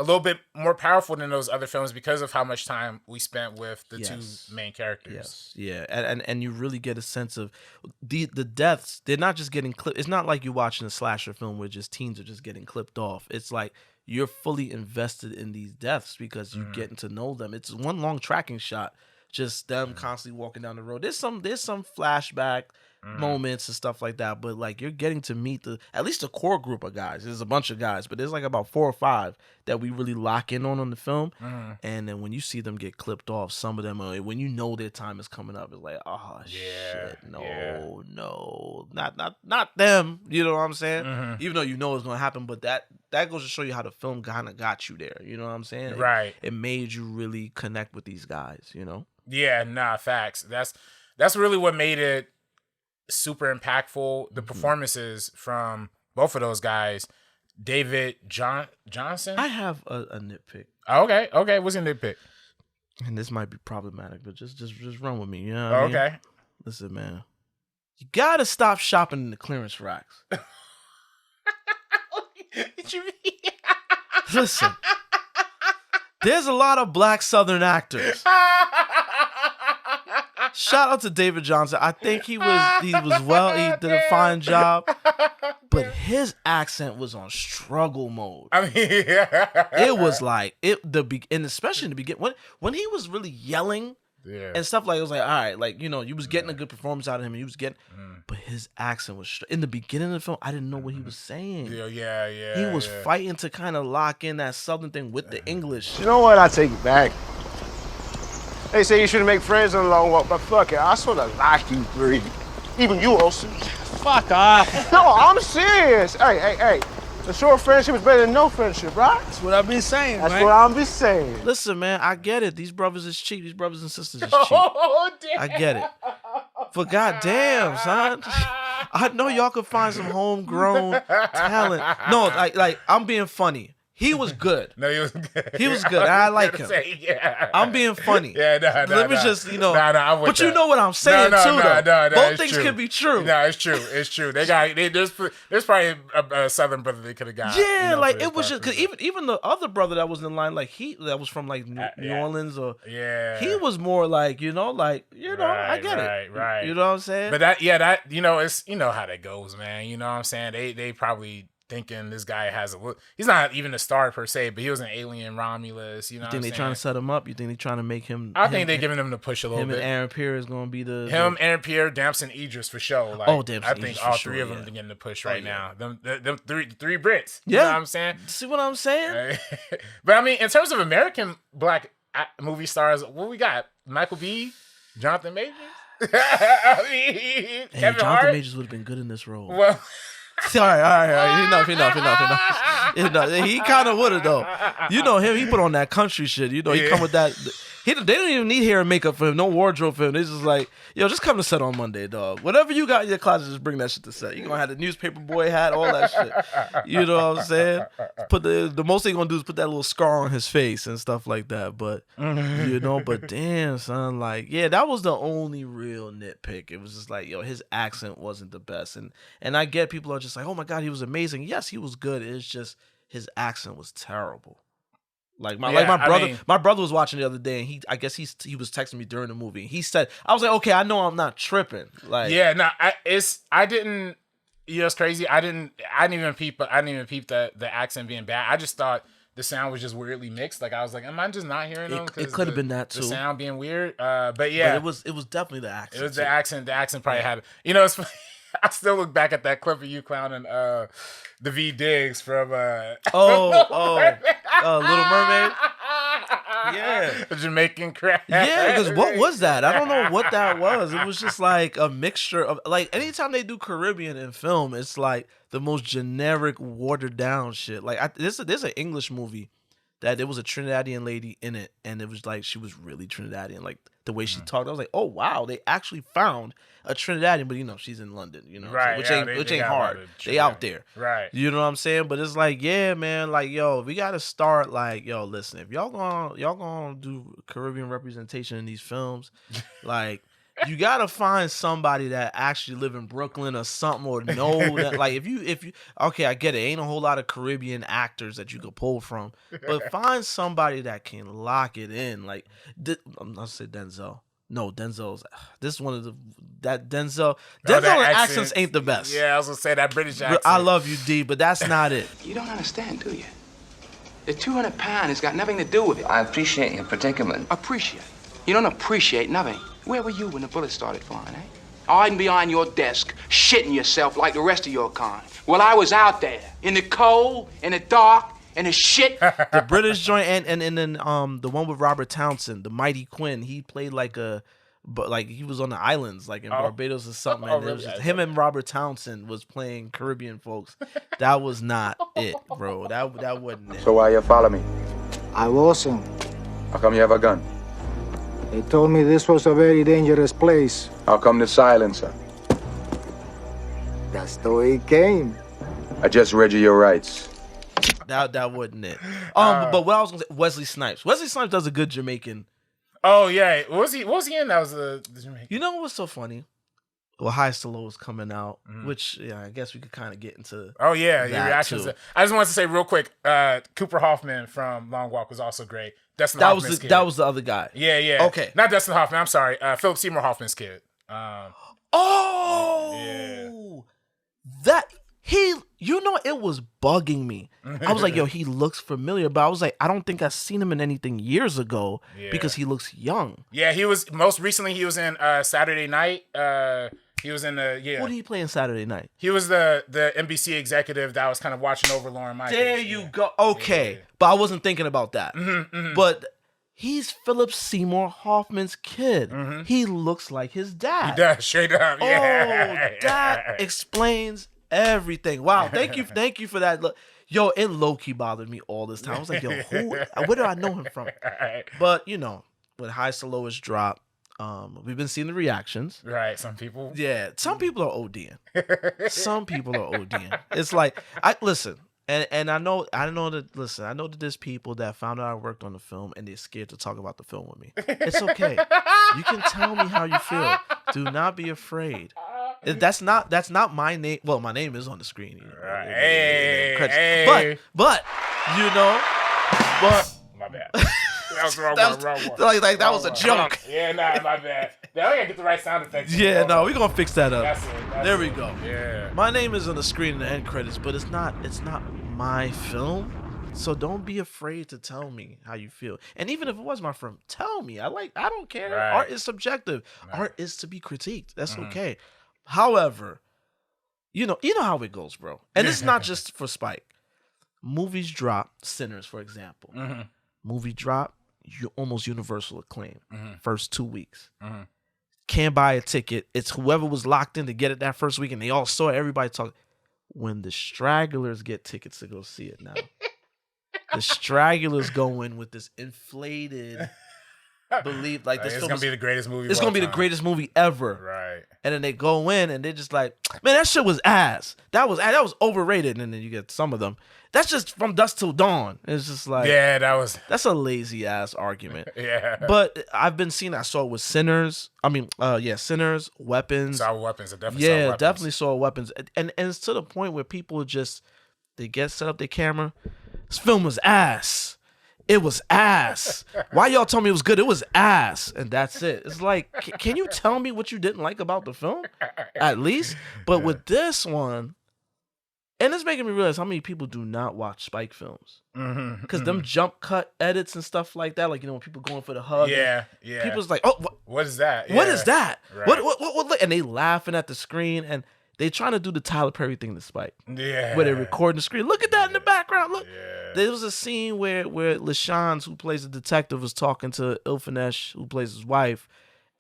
a little bit more powerful than those other films because of how much time we spent with the two main characters. Yes, yeah, and you really get a sense of the deaths. They're not just getting clipped. It's not like you're watching a slasher film where just teens are just getting clipped off. It's like you're fully invested in these deaths because you're getting to know them. It's one long tracking shot, just them constantly walking down the road. There's some flashback moments and stuff like that, but like you're getting to meet at least a core group of guys. There's a bunch of guys, but there's like about 4 or 5 that we really lock in on the film. And then when you see them get clipped off, some of them are, when you know their time is coming up, it's like, oh shit, no, not them. You know what I'm saying? Even though you know it's gonna happen, but that goes to show you how the film kind of got you there. You know what I'm saying? Right. It made you really connect with these guys. You know? Yeah. Nah. Facts. That's really what made it super impactful. The performances from both of those guys. David Johnson. I have a nitpick. Okay. What's your nitpick? And this might be problematic, but just run with me. You know what I mean? Okay. Listen, man. You gotta stop shopping in the clearance racks. What you mean? Listen. There's a lot of black Southern actors. Shout out to David Johnson. I think he was well. He did a fine job. But his accent was on struggle mode. I mean, it was like and especially in the beginning when he was really yelling and stuff, like it was like, all right, like, you know, you was getting a good performance out of him, and he was getting, but his accent was in the beginning of the film. I didn't know what he was saying. Yeah. He was fighting to kind of lock in that Southern thing with the English. You know what? I take it back. They say you shouldn't make friends on a long walk, but fuck it, I sort of like you three. Even you, Olsen. Fuck off. No, I'm serious. Hey. A short friendship is better than no friendship, right? That's what I've been saying, That's what I'm just saying. Listen, man, I get it. These brothers is cheap. These brothers and sisters is cheap. Oh, damn. I get it. But goddamn, son. I know y'all could find some homegrown talent. No, like I'm being funny. He was good. No, he was good. He was good. I like him. I'm being funny. Yeah, no. Let me just, you know. I'm with but you that. know what I'm saying, too, though. No, both it's things true. can be true. No, it's true. It's true. There's probably a Southern brother they could have got. Yeah, you know, like it was just, because even the other brother that was in line, like that was from like New Orleans, or he was more like, you know, I get it. Right. You know what I'm saying? But that you know, it's, you know how that goes, man. You know what I'm saying? They probably thinking this guy has he's not even a star per se, but he was an alien Romulus. You know, you think they're trying to set him up? You think they're trying to make him? I think they're giving him the push a little bit. Him and Aaron Pierre is going to be Aaron Pierre, Damson Idris for sure. Like, Damson I think Idris all for three sure, of them are getting the push right yeah. now. Them three Brits. Yeah, you know what I'm saying. See what I'm saying? But I mean, in terms of American black movie stars, what we got? Michael B, Jonathan Majors. I mean, Kevin Jonathan Hart? Majors would have been good in this role. Well. All right. Enough. He kind of would have, though. You know him. He put on that country shit. You know, he come with that. They don't even need hair and makeup for him. No wardrobe for him. They just like, yo, just come to set on Monday, dog. Whatever you got in your closet, just bring that shit to set. You're going to have the newspaper boy hat, all that shit. You know what I'm saying? Put the most thing going to do is put that little scar on his face and stuff like that. But, you know, but damn, son, like, yeah, that was the only real nitpick. It was just like, yo, his accent wasn't the best. And I get people are just like, oh my God, he was amazing. Yes, he was good. It's just his accent was terrible. Like Yeah, my brother, I mean- my brother was watching the other day, and I guess he was texting me during the movie. He said, I was like, okay, I know I'm not tripping. Like, Yeah, no, I didn't. You know, it's crazy. I didn't even peep the accent being bad. I just thought the sound was just weirdly mixed. Like I was like, am I just not hearing them? it could have been that too. The sound being weird. But yeah, but it was definitely the accent. it was the accent. The accent probably had it. You know, it's funny. I still look back at that clip of you clowning the V Diggs from Little Mermaid. Yeah, the Jamaican crap. Yeah, because what was that? I don't know what that was. It was just like a mixture of like anytime they do Caribbean in film, it's like the most generic, watered down shit. Like there's an English movie that there was a Trinidadian lady in it, and it was like she was really Trinidadian. Like the way she talked, I was like, oh wow, they actually found a Trinidadian, but you know she's in London, you know, Right? which yeah, ain't got hard. They out there, right? You know what I'm saying? But it's like, yeah, man, like yo, we gotta start like, yo, listen, if y'all gonna do Caribbean representation in these films, like you gotta find somebody that actually live in Brooklyn or something, or know that like if you okay, I get it, ain't a whole lot of Caribbean actors that you could pull from, but find somebody that can lock it in. Like I'm not say Denzel. No, Denzel's. This is one of Denzel accents ain't the best. Yeah, I was gonna say that British accent. I love you, D, but that's not it. You don't understand, do you? The 200 pound has got nothing to do with it. I appreciate your predicament. Appreciate? You don't appreciate nothing. Where were you when the bullets started flying, eh? Hiding behind your desk, shitting yourself like the rest of your kind. Well, I was out there, in the cold, in the dark, in the shit. The British joint and then the one with Robert Townsend, the Mighty Quinn, he played like he was on the islands, like in Barbados or something. And it was just him and Robert Townsend was playing Caribbean folks. That was not it, bro. That wasn't it. So why you follow me? I wasn't. How come you have a gun? They told me this was a very dangerous place. How come the silencer? That's the way it came. I just read you your rights. That wasn't it. But what I was gonna say, Wesley Snipes. Wesley Snipes does a good Jamaican. Oh yeah, what was he in? That was the Jamaican. You know what's so funny? Well, Highest to Low is coming out, which I guess we could kind of get into. Oh yeah, your reactions. I just wanted to say real quick, Cooper Hoffman from Long Walk was also great. Dustin Hoffman's kid. That was the other guy. Yeah. Okay, not Dustin Hoffman. I'm sorry, Philip Seymour Hoffman's kid. That he, it was bugging me. I was like, yo, he looks familiar, but I was like, I don't think I've seen him in anything years ago because he looks young. Yeah, he was most recently. He was in Saturday Night. He was in the What did he play in Saturday Night? He was the NBC executive that was kind of watching over Lauren Michaels. There you go. Okay, but I wasn't thinking about that. But he's Philip Seymour Hoffman's kid. He looks like his dad. He does, straight up. Yeah. Oh, that explains everything. Wow, thank you for that. Look, yo, it low-key bothered me all this time. I was like, yo, where do I know him from? But when Highest to Lowest drop, we've been seeing the reactions. Right, some people. Yeah, some people are ODing. Some people are ODing. It's like, listen, and I know that there's people that found out I worked on the film and they're scared to talk about the film with me. It's okay. You can tell me how you feel. Do not be afraid. That's not my name. Well, my name is on the screen. Right. Hey. But my bad. That was the wrong one. Like that was a joke. Yeah, nah, my bad. Now we gotta get the right sound effects. Yeah, no, we're gonna fix that up. That's we it. go. Yeah. My name is on the screen in the end credits, but it's not my film. So don't be afraid to tell me how you feel. And even if it was my film, tell me. I don't care. Right. Art is subjective. Right. Art is to be critiqued. That's okay. However, you know how it goes, bro. And it's not just for Spike. Movies drop, Sinners, for example. Movie drop, almost universal acclaim. First 2 weeks. Can't buy a ticket. It's whoever was locked in to get it that first week, and they all saw it. Everybody talk. When the stragglers get tickets to go see it now, the stragglers go in with this inflated belief, like this it's film gonna be the greatest movie. It's gonna be the greatest movie ever, right? And then they go in and they're just like, man, that shit was ass. That was overrated. And then you get some of them. That's just From Dusk Till Dawn. It's just like, that's a lazy ass argument. But I've been seeing. I saw it with Sinners. Sinners, Weapons. Saw Weapons. I definitely saw Weapons. Definitely saw Weapons. And it's to the point where people they get set up their camera. This film was ass. It was ass. Why y'all tell me it was good? It was ass. And that's it. It's like, can you tell me what you didn't like about the film? At least. But with this one, and it's making me realize how many people do not watch Spike films. Because them jump cut edits and stuff like that, like, when people going for the hug. Yeah. People's like, oh, what is that? What is that? Right. What? And they laughing at the screen, and they trying to do the Tyler Perry thing to Spike. Yeah. Where they recording the screen. Look at that in the background. Look. Yeah. There was a scene where LaShawn, who plays the detective, was talking to Ilfinesh, who plays his wife.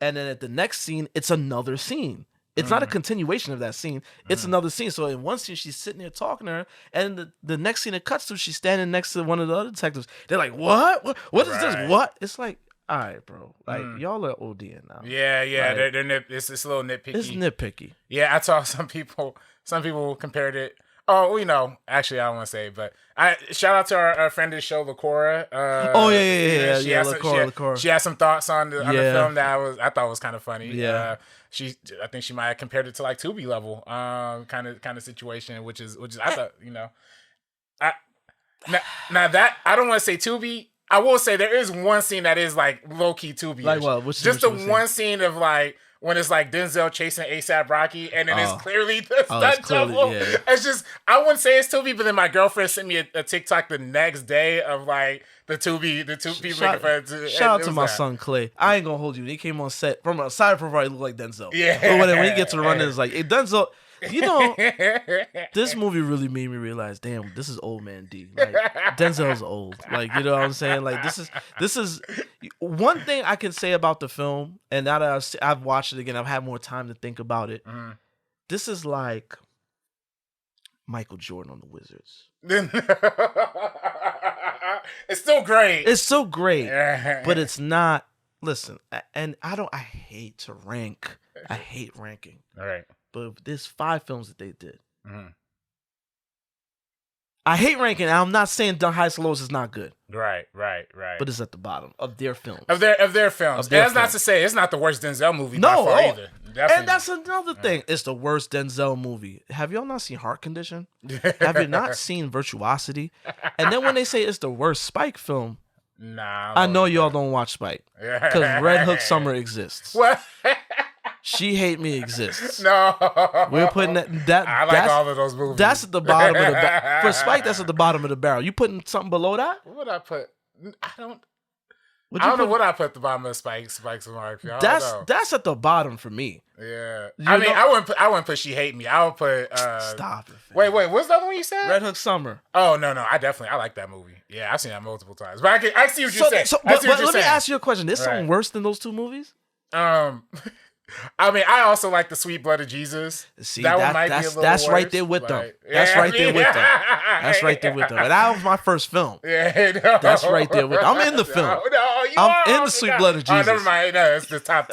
And then at the next scene, it's another scene. It's not a continuation of that scene. It's another scene. So in one scene, she's sitting there talking to her, and the next scene it cuts to, she's standing next to one of the other detectives. They're like, what? What is this? What? It's like, all right, bro. Like, y'all are ODing now. Yeah. Like, it's a little nitpicky. It's nitpicky. Yeah, I saw some people compared it. Oh, actually, I don't want to say, but shout out to our friend of the show, Lacora. Lacora. She had some thoughts on the film that I thought was kind of funny. Yeah. I think she might have compared it to like Tubi level, kind of situation, which is I thought, now that I don't want to say Tubi. I will say there is one scene that is like low key Tubi. Like what? Just the one scene of like when it's like Denzel chasing A$AP Rocky, and then it's clearly the stunt double. Yeah. It's just, I wouldn't say it's Tubi, but then my girlfriend sent me a TikTok the next day of like the Tubi people. Shout out to my son Clay. I ain't gonna hold you. He came on set from a side profile. He looked like Denzel. Yeah. But when he gets to running, it's like, hey, Denzel. This movie really made me realize, damn, this is old man D. Like, Denzel's old. Like, you know what I'm saying? Like, this is one thing I can say about the film, and now that I've watched it again, I've had more time to think about it. This is like Michael Jordan on the Wizards. It's still great. It's so great, but it's not. Listen, and I hate to rank. I hate ranking. All right. But there's 5 films that they did. I hate ranking. I'm not saying The Highest and Lowest is not good. Right. But it's at the bottom of their films. Of their films. That's not to say it's not the worst Denzel movie by far either. Definitely. And that's another thing. It's the worst Denzel movie. Have y'all not seen Heart Condition? Have you not seen Virtuosity? And then when they say it's the worst Spike film, nah, I know y'all don't watch Spike. Because Red Hook Summer exists. What? She Hate Me exists. No. We're putting that I like all of those movies. That's at the bottom of the barrel. For Spike, that's at the bottom of the barrel. You putting something below that? What would I put? I don't know what I put at the bottom of Spike's filmography. That's at the bottom for me. Yeah. I wouldn't put She Hate Me. I would put Stop it. Wait, what's the other one you said? Red Hook Summer. Oh, no. I like that movie. Yeah, I've seen that multiple times. But I see what you're saying. But let me ask you a question. There's something worse than those 2 movies? I mean, I also like The Sweet Blood of Jesus. See, that one might be a little that's worse, right there with them. That's right there with them. That's right there with them. And that was my first film. Yeah, no. That's right there with them. I'm in the film. I'm in The Sweet Blood of Jesus. Oh, never mind. No, it's the top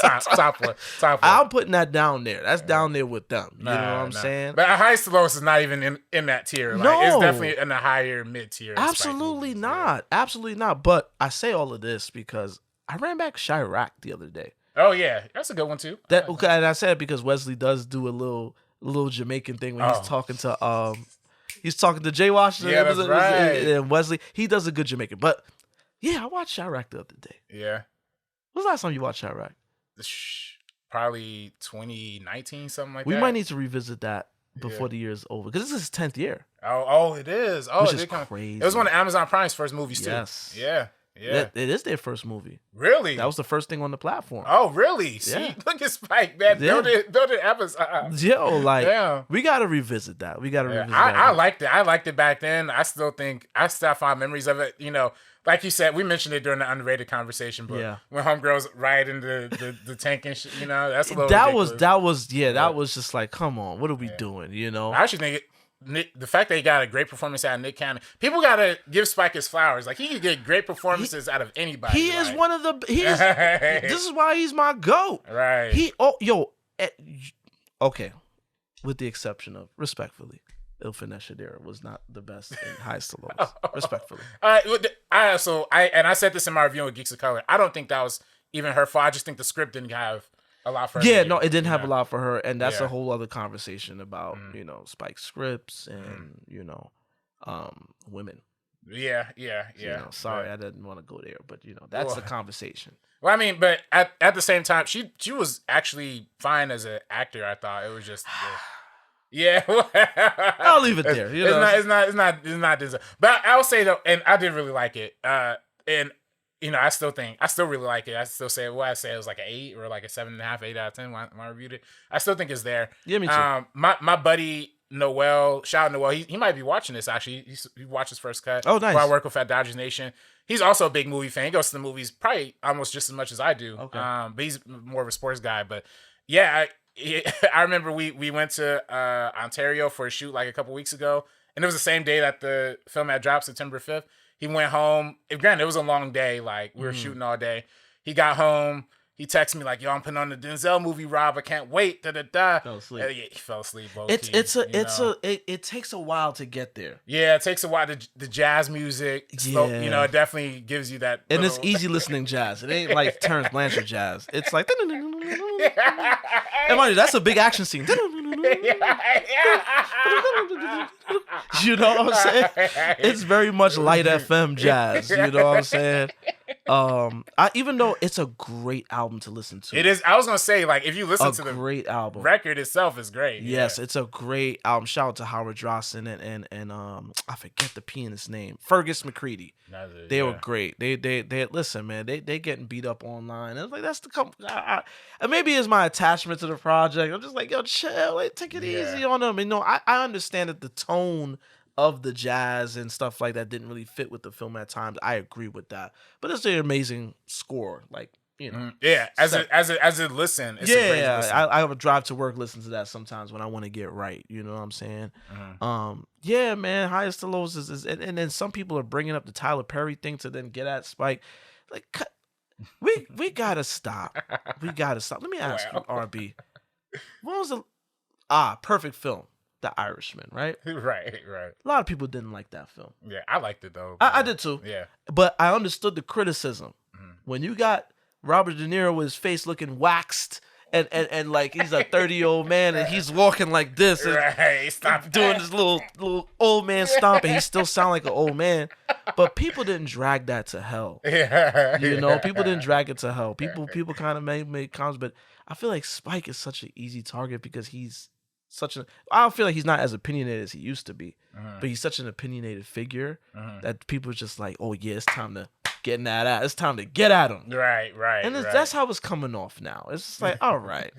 one. I'm putting that down there. That's down there with them. You know what I'm saying? But Highest and Lowest is not even in that tier. Like, no. It's definitely in the higher mid-tier. Absolutely not. Yeah. Absolutely not. But I say all of this because I ran back Chirac the other day. Oh yeah, that's a good one too. And I said it because Wesley does do a little Jamaican thing when he's talking to Jay Washington. Yeah, that's right. And Wesley, he does a good Jamaican. But yeah, I watched Chirac the other day. Yeah. When's the last time you watched Chirac? Probably 2019, something like that. We might need to revisit that before the year is over because this is his 10th year. Oh, it is. Oh, which is crazy. It was one of Amazon Prime's first movies too. Yes. Yeah. Yeah, it is their first movie. Really? That was the first thing on the platform. Oh, really? See, look at Spike, man. Build it episode. We got to revisit that. I liked it. I liked it back then. I still find memories of it. You know, like you said, we mentioned it during the underrated conversation, but when homegirls ride into the tank and shit, you know, that's a little ridiculous. That was just like, come on, what are we doing? You know, I actually think the fact that he got a great performance out of Nick Cannon, people gotta give Spike his flowers. Like, he can get great performances out of anybody. He is one of the. This is why he's my GOAT. Right. Okay, with the exception of, respectfully, Ilfinesh was not the best in Highest to Lowest. Respectfully. I said this in my review of Geeks of Color. I don't think that was even her fault. I just think the script didn't have a lot for her. Yeah, no, it didn't have a lot for her, and that's a whole other conversation about Spike scripts and women. Yeah. You know, sorry, I didn't want to go there, but that's the conversation. Well, I mean, but at the same time, she was actually fine as an actor. I thought it was just. Yeah, I'll leave it there. It's not. But I will say though, and I did really like it. And I still really like it. I still say what I say it was like an 8 or like a 7.5, 8 out of 10 when I reviewed it. I still think it's there. Yeah, me too. My buddy Noel, shout out Noel. He might be watching this actually. He watched his first cut. Oh, nice. While I work with at Dodgers Nation. He's also a big movie fan. He goes to the movies probably almost just as much as I do. Okay. But he's more of a sports guy. But yeah, I remember we went to Ontario for a shoot like a couple weeks ago, and it was the same day that the film had dropped, September 5th. He went home. Granted, it was a long day. Like, we were shooting all day. He got home. He texted me like, "Yo, I'm putting on the Denzel movie, Rob. I can't wait." Fell asleep. Yeah, he fell asleep. It takes a while to get there. Yeah, it takes a while. The jazz music, it definitely gives you that. And it's easy listening jazz. It ain't like Terrence Blanchard jazz. It's like, and mind you, that's a big action scene. You know what I'm saying? It's very much light FM jazz. You know what I'm saying? Even though it's a great album to listen to. It is. I was gonna say, like, if you listen to the great album, record itself is great. Yes, it's a great album. Shout out to Howard Drossen and I forget the pianist's name, Fergus McCready. They were great. They listen, man. They getting beat up online. It's like that's and maybe it's my attachment to the project. I'm just like, yo, chill, like, take it easy on them. I understand that the tone of the jazz and stuff like that didn't really fit with the film at times. I agree with that, but it's an amazing score. Like, yeah, as a listen, it's a great listen. I have a drive to work, listen to that sometimes when I want to get right. You know what I'm saying? Yeah, man. Highest to lowest is and then some people are bringing up the Tyler Perry thing to then get at Spike. Like, we gotta stop. We gotta stop. Let me ask you, RB. What was the perfect film? The Irishman, right? Right. A lot of people didn't like that film. Yeah, I liked it though. I did too. Yeah, but I understood the criticism when you got Robert De Niro with his face looking waxed and like he's a 30-year-old man and he's walking like this and stop doing this little old man stomp and he still sound like an old man. But people didn't drag that to hell. People didn't drag it to hell. People kind of made comments, but I feel like Spike is such an easy target because he's I don't feel like he's not as opinionated as he used to be, but he's such an opinionated figure that people are just like, oh yeah, it's time to get that out. It's time to get at him. Right. And that's how it's coming off now. It's just like, all right.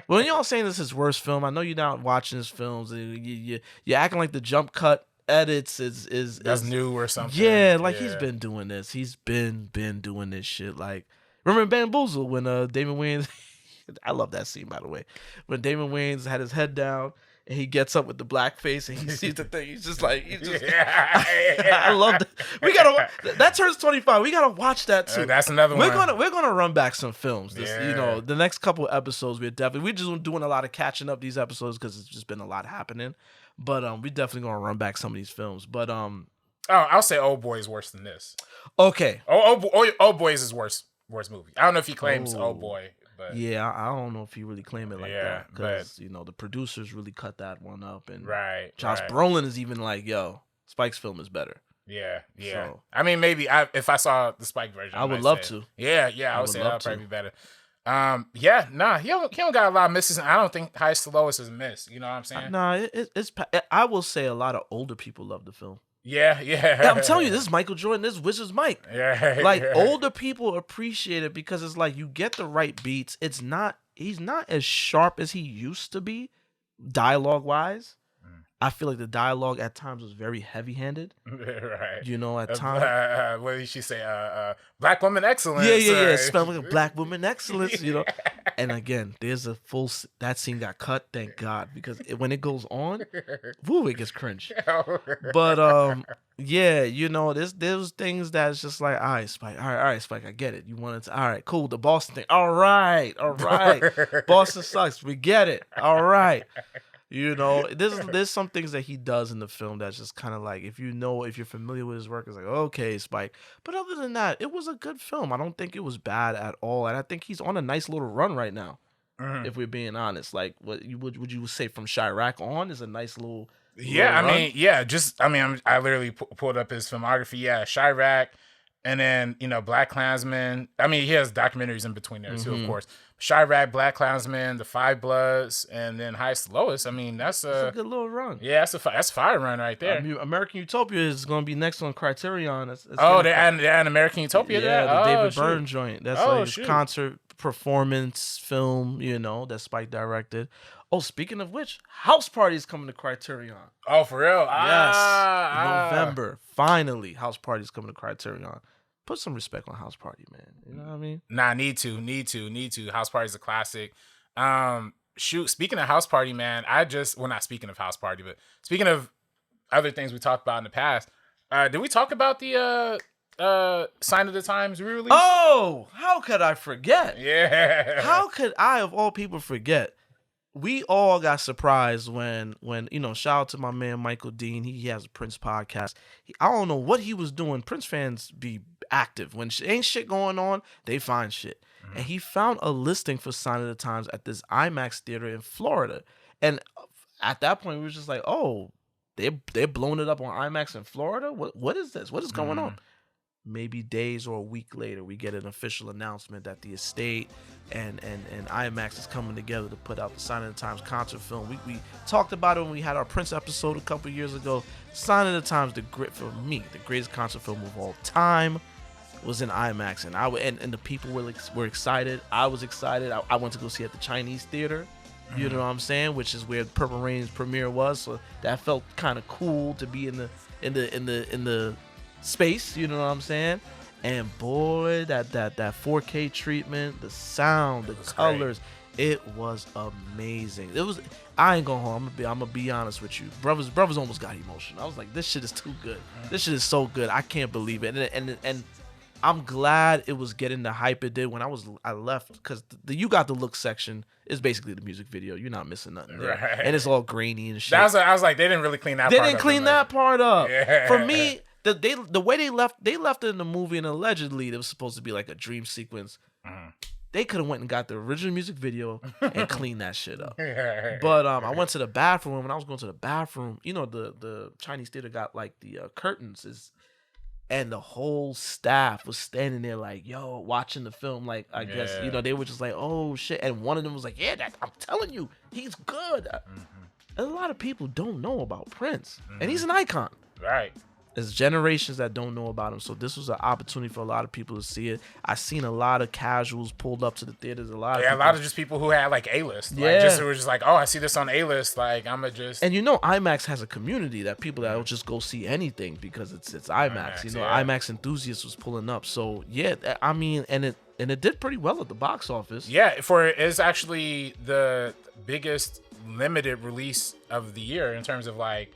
When y'all saying this is his worst film, I know you're not watching his films. You're acting like the jump cut edits is new or something. Yeah, like he's been doing this. He's been doing this shit. Like, remember Bamboozle when Damon Wayans. I love that scene, by the way. When Damon Wayans had his head down and he gets up with the black face and he sees the thing. He's just like, I love that. That turns 25. We gotta watch that too. That's another one. We're gonna run back some films. The next couple of episodes we're just doing a lot of catching up these episodes because it's just been a lot happening. But we definitely gonna run back some of these films. But I'll say Old Boy is worse than this. Okay. Old Boy is his worst movie. I don't know if he claims Old Boy. But yeah, I don't know if he really claimed it like that because the producers really cut that one up, and Josh Brolin is even like, "Yo, Spike's film is better." Yeah. So, I mean, maybe if I saw the Spike version, I would love to. Yeah, I would say that would probably be better. He don't got a lot of misses. And I don't think Highest to Lowest is a miss. You know what I'm saying? Nah, it's. I will say a lot of older people love the film. Yeah. I'm telling you, this is Michael Jordan. This is Wizards Mike. Yeah. Like, older people appreciate it because it's like you get the right beats. He's not as sharp as he used to be, dialogue wise. I feel like the dialogue at times was very heavy-handed. Right. At times. What did she say? Black woman excellence. Yeah. Spelling like a black woman excellence, And again, there's a full... That scene got cut, thank God. Because when it goes on, it gets cringe. But, there's things that's just like, all right, Spike. All right, Spike, I get it. You wanted to... All right, cool. The Boston thing. All right. Boston sucks. We get it. All right. There's some things that he does in the film that's just kind of like, if you're familiar with his work, it's like, okay, Spike. But other than that, it was a good film. I don't think it was bad at all. And I think he's on a nice little run right now. If we're being honest, like what would you say from Chirac on is a nice little. Yeah, little I literally pulled up his filmography. Yeah, Chirac, and then Black Klansman. I mean, he has documentaries in between there too, of course. Chirac, Black Klansman, The Five Bloods, and then Highest to Lowest. I mean, that's a good little run. Yeah, that's a fire run right there. American Utopia is going to be next on Criterion. They're adding American Utopia. Yeah, the David Byrne joint. That's like a concert performance film. That Spike directed. Oh, speaking of which, House Party is coming to Criterion. Oh, for real? Yes, November. Finally, House Party is coming to Criterion. Put some respect on House Party, man. You know what I mean? Nah, need to. House Party is a classic. Speaking of House Party, man, not speaking of House Party, but speaking of other things we talked about in the past, did we talk about the Sign of the Times re-release? Oh, how could I forget? Yeah. How could I, of all people, forget? We all got surprised when shout out to my man Michael Dean. He has a Prince podcast. I don't know what he was doing. Prince fans be active. When ain't shit going on, they find shit. And he found a listing for Sign of the Times at this IMAX theater in Florida. And at that point, we were just like, oh, they're blowing it up on IMAX in Florida? What is this? What is going on? Maybe days or a week later, we get an official announcement that the estate and IMAX is coming together to put out the Sign of the Times concert film. We talked about it when we had our Prince episode a couple years ago. Sign of the Times, for me, the greatest concert film of all time, was in IMAX, and the people were excited. I was excited. I went to go see it at the Chinese theater. You know what I'm saying? Which is where Purple Rain's premiere was. So that felt kind of cool to be in the space, you know what I'm saying? And boy, that 4K treatment, the sound, the colors, it was amazing. I ain't going home. I'm gonna be honest with you. Brothers almost got emotional. I was like, this shit is too good. This shit is so good. I can't believe it. And I'm glad it was getting the hype it did when I left, because the You Got the Look section is basically the music video. You're not missing nothing there. Right. And it's all grainy and shit. I was like, they didn't really clean that part up. They didn't clean that part up. Yeah. For me, the way they left it in the movie, and allegedly it was supposed to be like a dream sequence. They could have went and got the original music video and cleaned that shit up. But I went to the bathroom. When I was going to the bathroom, the Chinese theater got like the curtains and the whole staff was standing there like, yo, watching the film. Like, I guess, they were just like, oh shit. And one of them was like, yeah, I'm telling you, he's good. A lot of people don't know about Prince, and he's an icon. Right. There's generations that don't know about him, so this was an opportunity for a lot of people to see it. I seen a lot of casuals pulled up to the theaters. A lot of just people who had like A-list, who were just like, oh, I see this on A-list, like I'ma just. And IMAX has a community that people that will just go see anything because it's IMAX. IMAX enthusiasts was pulling up, so yeah, I mean, and it did pretty well at the box office. Yeah, it's actually the biggest limited release of the year in terms of like.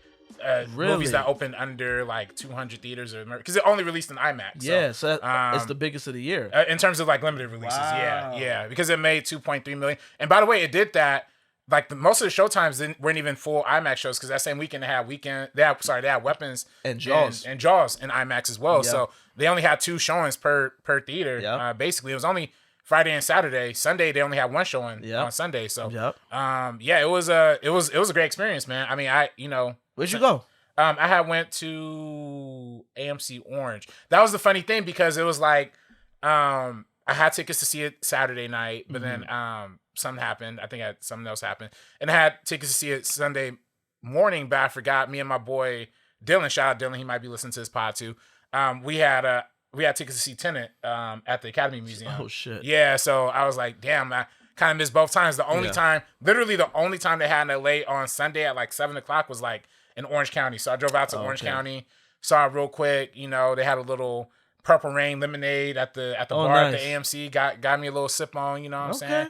Movies that opened under like 200 theaters, because it only released in IMAX. So it's the biggest of the year in terms of like limited releases. Wow. Yeah, because it made 2.3 million. And by the way, it did that. Like most of the showtimes weren't even full IMAX shows, because that same weekend they had Weapons and Jaws and Jaws in IMAX as well. Yep. So they only had 2 showings per theater. Yep. Basically, it was only Friday and Saturday. Sunday they only had 1 showing on Sunday. So it was a great experience, man. I mean, where'd you go? I had went to AMC Orange. That was the funny thing, because it was like I had tickets to see it Saturday night, but then something happened. I think something else happened, and I had tickets to see it Sunday morning, but I forgot. Me and my boy Dylan, shout out Dylan, he might be listening to this pod too. We had tickets to see Tenet at the Academy Museum. Oh shit! Yeah, so I was like, damn, I kind of missed both times. Literally the only time they had in LA on Sunday at like 7:00 was like in Orange County. So I drove out to Orange County, saw it real quick. They had a little Purple Rain lemonade at the bar at the AMC. Got me a little sip on. You know what I'm saying?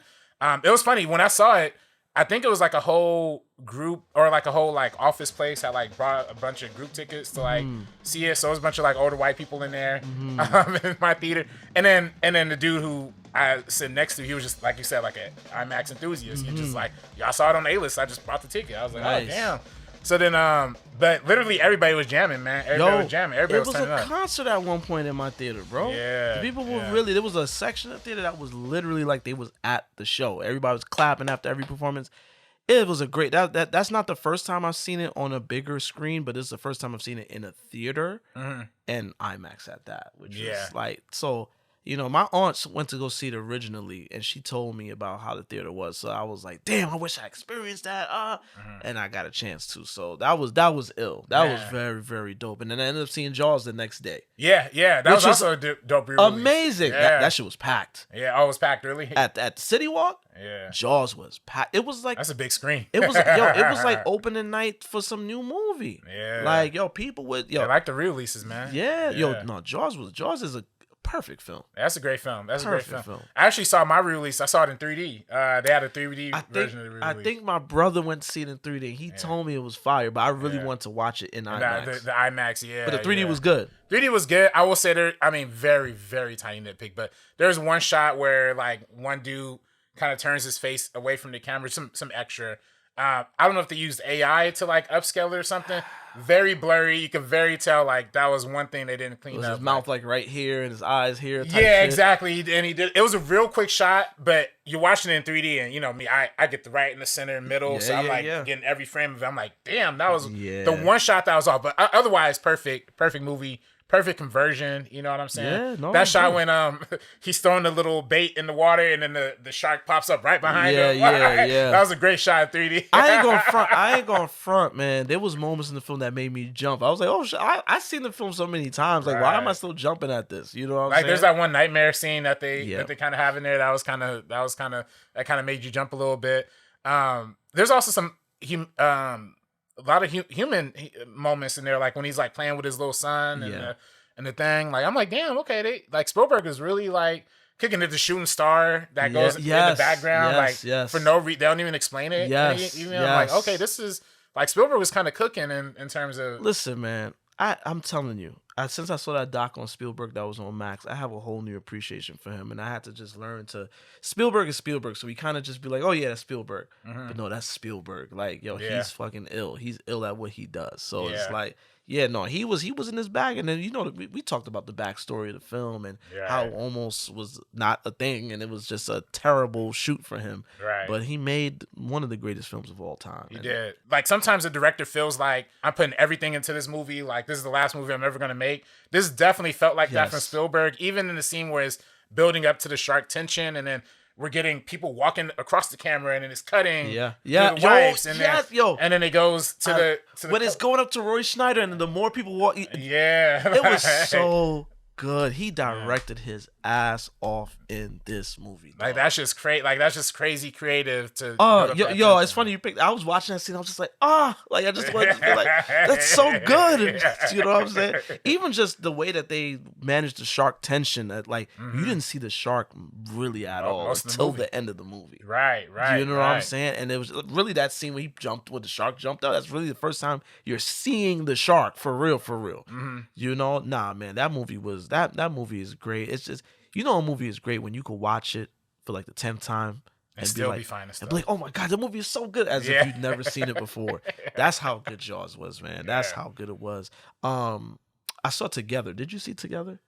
It was funny when I saw it. I think it was like a whole group or like a whole like office place had like brought a bunch of group tickets to like see it. So it was a bunch of like older white people in there in my theater. And then the dude who I sit next to, he was just like you said, like an IMAX enthusiast. He just like, I saw it on the A-list. I just bought the ticket. I was like, oh damn. So then, but literally everybody was jamming, man. Everybody was jamming. Everybody was turning up. It was a concert at one point in my theater, bro. Yeah. The people were really, there was a section of theater that was literally like they was at the show. Everybody was clapping after every performance. It was a great, that's not the first time I've seen it on a bigger screen, but it's the first time I've seen it in a theater and IMAX at that, which is like, so, you know, my aunt went to go see it originally and she told me about how the theater was. So I was like, damn, I wish I experienced that. And I got a chance to. So that was ill. That was very, very dope. And then I ended up seeing Jaws the next day. Yeah. That was also a dope re-release. Amazing. Yeah. That shit was packed. Yeah, it was packed, really? At the City Walk? Yeah. Jaws was packed. It was like, that's a big screen. It was it was like opening night for some new movie. Yeah. Like, people would I like the re-releases, man. Yeah. Jaws is a perfect film. That's a great film. That's perfect a great film. film. I actually saw my re-release. I saw it in 3D. They had a 3D version of the re-release. I think my brother went to see it in 3D. He told me it was fire, but I really want to watch it in IMAX. The IMAX, yeah. But the 3D was good. 3D was good. I will say very, very tiny nitpick, but there's one shot where like one dude kind of turns his face away from the camera, some extra. I don't know if they used AI to like upscale it or something. Very blurry. You can very tell like that was one thing they didn't clean up. His mouth like right here and his eyes here. Yeah, shit. Exactly. And he did. It was a real quick shot, but you're watching it in 3D, and you know me, I get the right in the center and middle, so I'm getting every frame of it. I'm like, damn, that was the one shot that was off. But otherwise, perfect movie. Perfect conversion, you know what I'm saying? Yeah, that shot when he's throwing the little bait in the water and then the shark pops up right behind him. Yeah. That was a great shot in 3D. I ain't gonna front, man. There was moments in the film that made me jump. I was like, oh shit, I've seen the film so many times. Like, why am I still jumping at this? You know what I'm saying? There's that one nightmare scene that they kind of have in there that kind of made you jump a little bit. There's also some a lot of human moments in there, like when he's like playing with his little son and the thing. Like I'm like, damn, okay, they like Spielberg is really like kicking at the shooting star that goes in the background, for no reason. They don't even explain it. I'm like, okay, this is like Spielberg was kind of cooking in terms of. Listen, man, I'm telling you, since I saw that doc on Spielberg that was on Max, I have a whole new appreciation for him, and I had to just learn to. Spielberg is Spielberg, so we kind of just be like, oh yeah, that's Spielberg, but no, that's Spielberg. Like, he's fucking ill. He's ill at what he does. So it's like, he was in his bag, and then we talked about the backstory of the film and how it almost was not a thing, and it was just a terrible shoot for him. Right. But he made one of the greatest films of all time. He did. Like sometimes the director feels like I'm putting everything into this movie. Like this is the last movie I'm ever gonna make. This definitely felt like that from Spielberg. Even in the scene where it's building up to the shark tension, and then we're getting people walking across the camera, and then it's cutting. The wipes, and then it goes to the when it's going up to Roy Schneider, and the more people walk. It was so good. He directed his ass off in this movie. Dog. Like that's just crazy. Like that's just crazy creative to. It's funny you picked. I was watching that scene. I was just like, like I just wanted to be like, that's so good. You know what I'm saying? Even just the way that they managed the shark tension. That like you didn't see the shark really at all until the end of the movie. Right. You know what I'm saying? And it was really that scene where the shark jumped out. That's really the first time you're seeing the shark for real. You know, man, that movie was that movie is great. It's just. You know, a movie is great when you could watch it for like the 10th time and still be fine and be like, oh my God, the movie is so good, as if you'd never seen it before. That's how good Jaws was, man. That's how good it was. I saw Together. Did you see Together?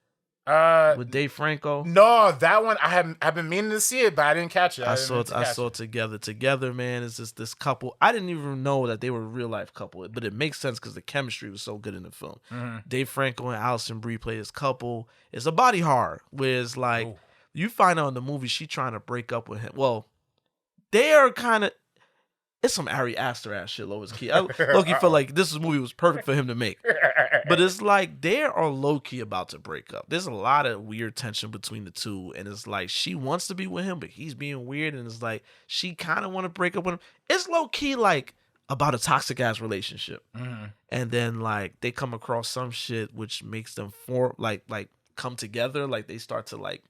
With Dave Franco? No, that one I've been meaning to see it, but I didn't catch it. I saw Together. Together, man, is just this couple. I didn't even know that they were a real life couple, but it makes sense because the chemistry was so good in the film. Dave Franco and Alison Brie play this couple. It's a body horror, where it's like you find out in the movie she trying to break up with him. Well, they are kind of. It's some Ari Aster ass shit, low key. I low-key felt like this movie was perfect for him to make. But it's like they are low-key about to break up. There's a lot of weird tension between the two. And it's like she wants to be with him, but he's being weird. And it's like she kind of want to break up with him. It's low-key like about a toxic-ass relationship. And then like they come across some shit which makes them come together. Like they start to like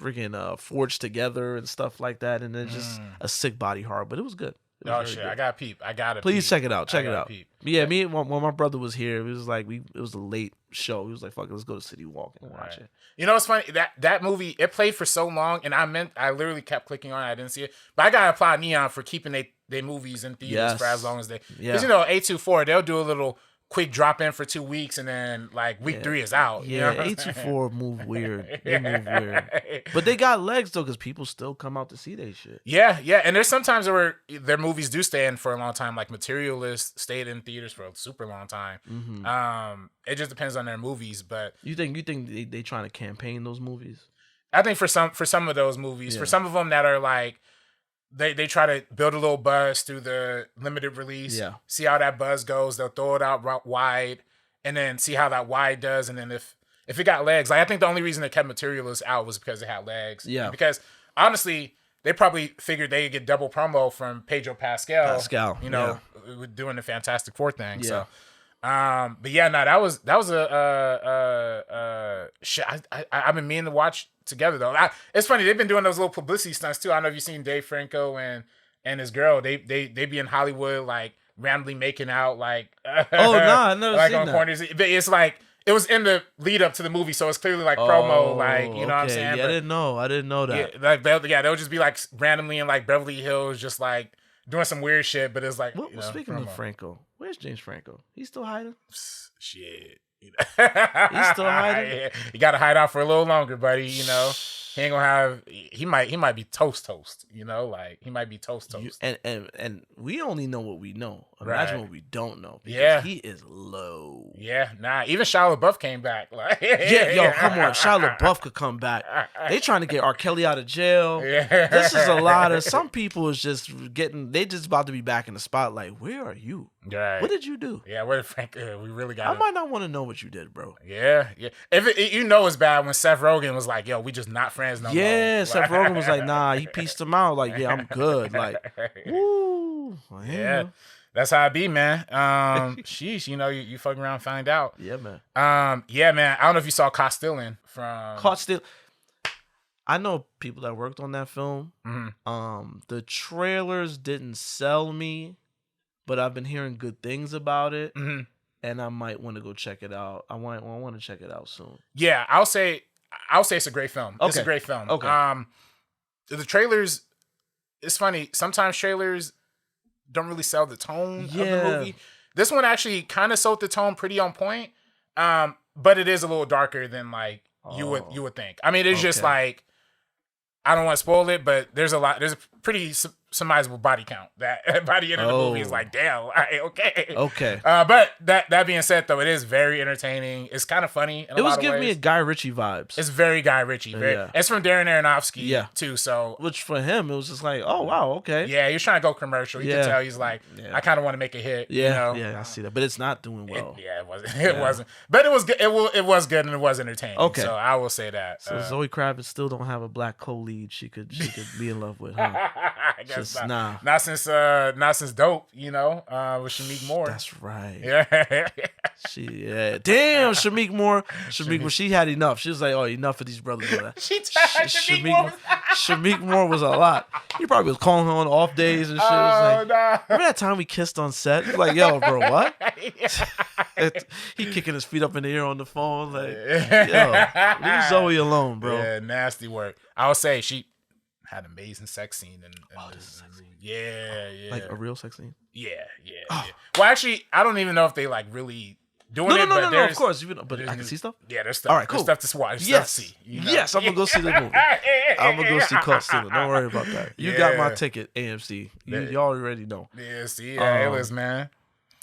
freaking forge together and stuff like that. And it's just a sick body horror. But it was good. Oh shit, I got peep. I got it. Please check it out. Check it out. Peep. Yeah, me when my brother was here, it was like it was a late show. He was like, "Fuck it, let's go to City Walk and watch it." You know what's funny? That movie, it played for so long, and I literally kept clicking on it. I didn't see it, but I gotta applaud Neon for keeping they movies in theaters for as long as they. Because A24, they'll do a little quick drop in for 2 weeks, and then like week 3 is out. Yeah, you know A24 move weird. They move weird, but they got legs though, because people still come out to see they shit. Yeah, and there's sometimes where their movies do stay in for a long time. Like Materialist stayed in theaters for a super long time. Mm-hmm. It just depends on their movies, but you think they trying to campaign those movies? I think for some of those movies, for some of them that are like. They try to build a little buzz through the limited release. Yeah. See how that buzz goes. They'll throw it out wide, and then see how that wide does. And then if it got legs, like I think the only reason they kept Materialist out was because it had legs. Yeah. Because honestly, they probably figured they could get double promo from Pedro Pascal. You know, doing the Fantastic Four thing. Yeah. So. But yeah, no, that was shit. I've been meaning to watch together though. It's funny, they've been doing those little publicity stunts too. I don't know if you've seen Dave Franco and his girl. They be in Hollywood like randomly making out like I've never like seen on that. corners. But it's like it was in the lead up to the movie, so it's clearly like promo, like you know what I'm saying. Yeah, I didn't know that. Yeah, they'll just be like randomly in like Beverly Hills, just like doing some weird shit. But it's like speaking of Franco, where's James Franco? He's still hiding. Shit. He's still hiding. You gotta hide out for a little longer, buddy. You know, he ain't gonna have. He might be toast. You know, like he might be toast. And we only know what we know. Imagine what we don't know. Because he is low. Yeah, nah. Even Shia LaBeouf came back. Like, come on, Shia LaBeouf could come back. They trying to get R. Kelly out of jail. Yeah. This is a lot of. Some people is just getting. They just about to be back in the spotlight. Where are you? Right. What did you do? Yeah, where did Frank? We really got. I might not want to know what you did, bro. Yeah. If it's bad when Seth Rogen was like, "Yo, we just not friends no more." Yeah, Seth Rogen was like, "Nah," he pieced him out. Like, "Yeah, I'm good." Like, woo. Yeah. That's how it be, man. Sheesh, you know, you fuck around, find out. Yeah, man. Yeah, man. I don't know if you saw Caught Stealing from Caught Stealing. I know people that worked on that film. Mm-hmm. The trailers didn't sell me, but I've been hearing good things about it, and I might want to go check it out. I want to check it out soon. Yeah, I'll say it's a great film. Okay. It's a great film. Okay. The trailers. It's funny. Sometimes trailers don't really sell the tone of the movie. This one actually kind of sold the tone pretty on point, but it is a litlittle darker than like you would think. I mean, it's just like I don't want to spoil it, but there's a pretty surmisable body count. That by the end of the movie is like, damn, okay. But that being said, though, it is very entertaining. It's kind of funny. It was giving me a Guy Ritchie vibes. It's very Guy Ritchie. It's from Darren Aronofsky too. So which for him it was just like, oh wow, okay. Yeah, he was trying to go commercial. You can tell he's like, I kind of want to make a hit. Yeah, yeah, I see that, but it's not doing well. It wasn't. It wasn't. But it was good. It was good and it was entertaining. Okay, so I will say that. So Zoe Kravitz still don't have a black co-lead she could be in love with, huh? I guess not since Dope, you know, with Shameik Moore. That's right. Yeah. Damn, Shameik Moore, she had enough. She was like, oh, enough of these brothers. Shameik Moore was a lot. He probably was calling her on off days and shit. Remember that time we kissed on set? He was like, yo, bro, what? He kicking his feet up in the air on the phone. Like, yo, leave Zoe alone, bro. Yeah, nasty work. I would say she had an amazing sex scene. This is sex scene. Yeah. Like a real sex scene? Yeah. Well, actually, I don't even know if they like really doing it. No, of course. But I can see stuff? Yeah, there's stuff. All right, cool. There's stuff to watch. Yes. Stuff to see, you know? Yes, I'm going to go see the movie. I'm going to go see Caught Stealing. Don't worry about that. You got my ticket, AMC. You already know. Yeah, see, A-list, man.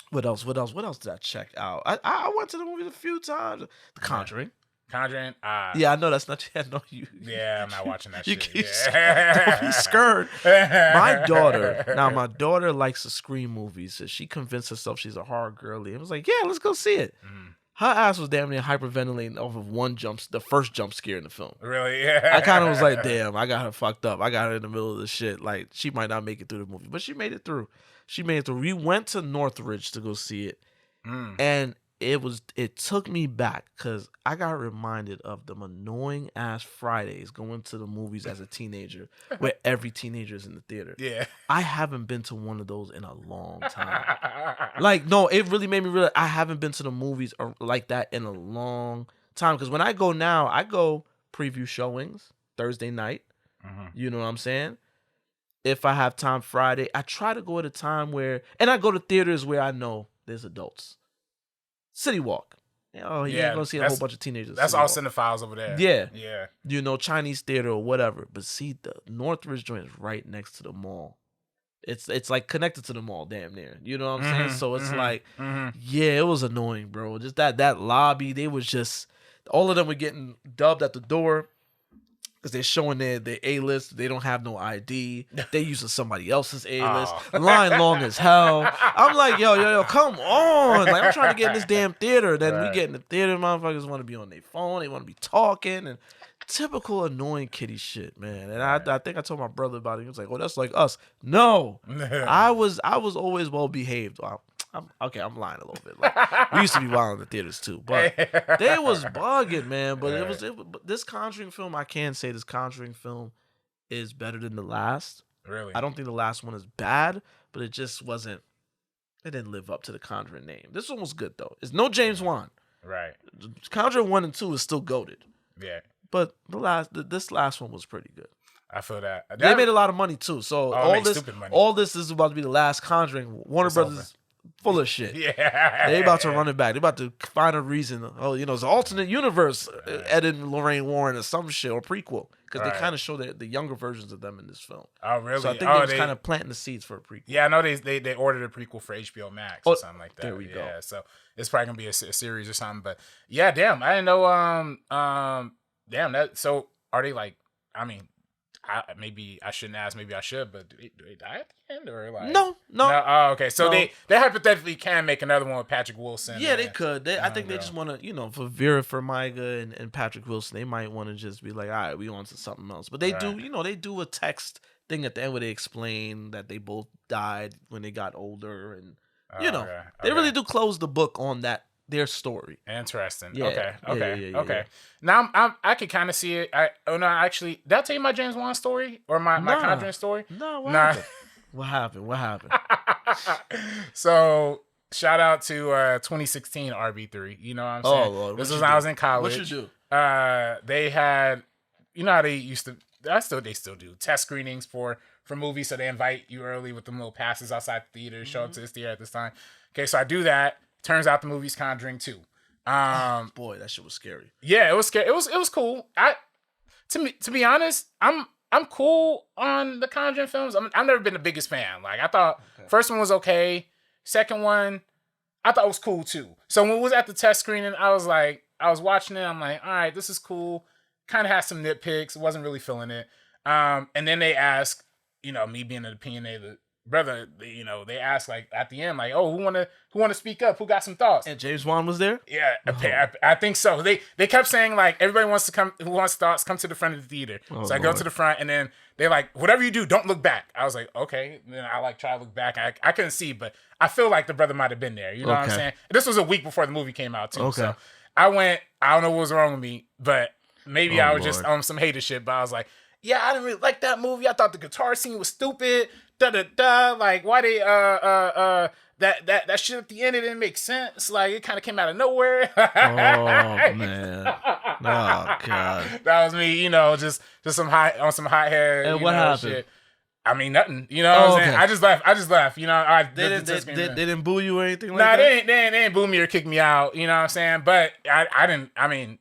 What else did I check out? I went to the movies a few times. The Conjuring. Conjuring? Yeah, I know that's not. I know you. Yeah, I'm not watching that shit. Don't be scared. My daughter likes the Scream movies. So she convinced herself she's a horror girly. It was like, yeah, let's go see it. Her ass was damn near hyperventilating off of the first jump scare in the film. Really? Yeah. I kind of was like, damn, I got her fucked up. I got her in the middle of the shit. Like, she might not make it through the movie, but she made it through. We went to Northridge to go see it, and it took me back because I got reminded of them annoying ass Fridays going to the movies as a teenager, where every teenager is in the theater. Yeah. I haven't been to one of those in a long time. Like, no, it really made me realize I haven't been to the movies like that in a long time. Because when I go now, I go preview showings Thursday night. You know what I'm saying? If I have time Friday, I try to go at a time where, and I go to theaters where I know there's adults. City Walk. Oh, you're not gonna see a whole bunch of teenagers. That's all cinephiles over there. Yeah. Yeah. You know, Chinese theater or whatever. But see, the Northridge joint is right next to the mall. It's like connected to the mall, damn near. You know what I'm saying? So it's like, yeah, it was annoying, bro. Just that lobby, they was just, all of them were getting dubbed at the door. Because they're showing their A-list. They don't have no ID. They using somebody else's A-list. Line long as hell. I'm like, yo, come on. Like, I'm trying to get in this damn theater. Then we get in the theater, motherfuckers want to be on their phone. They want to be talking. And typical annoying kitty shit, man. And I think I told my brother about it. He was like, oh, that's like us. No. I was always well behaved. I'm lying a little bit. Like, we used to be wild in the theaters too, but they was bugging, man. But but this Conjuring film, I can say this Conjuring film is better than the last. Really? I don't think the last one is bad, but it just wasn't. It didn't live up to the Conjuring name. This one was good though. It's no James Wan. Right. Conjuring 1 and 2 is still goated. Yeah. But this last one was pretty good. I feel that. They made a lot of money too. So all this is about to be the last Conjuring. Warner Brothers. Full of shit. Yeah. They about to run it back. They about to find a reason. Oh, you know, it's an alternate universe. Ed and Lorraine Warren or some shit or prequel. Because they kind of show the younger versions of them in this film. Oh, really? So I think they was kind of planting the seeds for a prequel. Yeah, I know they ordered a prequel for HBO Max or something like that. There we go. Yeah, so it's probably gonna be a series or something. But yeah, damn, I didn't know. Damn that. So are they like? I mean, maybe I shouldn't ask. Maybe I should. But do they die at the end or like? No. Oh, okay. So they hypothetically can make another one with Patrick Wilson. Yeah, they could. I think they just want to, for Vera Farmiga and Patrick Wilson, they might want to just be like, all right, we on to something else. But they do, they do a text thing at the end where they explain that they both died when they got older, and they really do close the book on their story. Interesting. Yeah. Okay. Yeah. Now I could kind of see it. Actually, did I tell you my James Wan story or my Conjuring story? No. What happened? So shout out to 2016 RB3. You know what I'm saying? Oh Lord, this was when I was in college. What you do? They had, how they used to. They still do test screenings for movies. So they invite you early with them little passes outside the theater. Show up to this theater at this time. Okay, so I do that. Turns out the movie's Conjuring 2. Boy, that shit was scary. Yeah, it was scary. It was cool. To be honest, I'm cool on the Conjuring films. I've never been the biggest fan. Like, I thought first one was okay. Second one, I thought was cool too. So when we was at the test screening, I was watching it. I'm like, all right, this is cool. Kind of has some nitpicks. Wasn't really feeling it. And then they asked, me being an opinionated brother, they asked like at the end, like, oh, who wanna speak up? Who got some thoughts? And James Wan was there? Yeah, I think so. They kept saying like, everybody wants to come, who wants thoughts, come to the front of the theater. So I go to the front, and then they like, whatever you do, don't look back. I was like, okay. And then I like try to look back. I couldn't see, but I feel like the brother might have been there. You know what I'm saying? This was a week before the movie came out too. Okay. So I went. I don't know what was wrong with me, but maybe I was just on some hater shit. But I was like, yeah, I didn't really like that movie. I thought the guitar scene was stupid. Like, why they that shit at the end, it didn't make sense. Like, it kind of came out of nowhere. Oh man, oh god, that was me. Just some hot head. And what happened? Shit. I mean, nothing. You know what I'm saying? I just left. They didn't boo you or anything like that? Nah, they didn't boo me or kick me out. You know what I'm saying? But I didn't. I mean,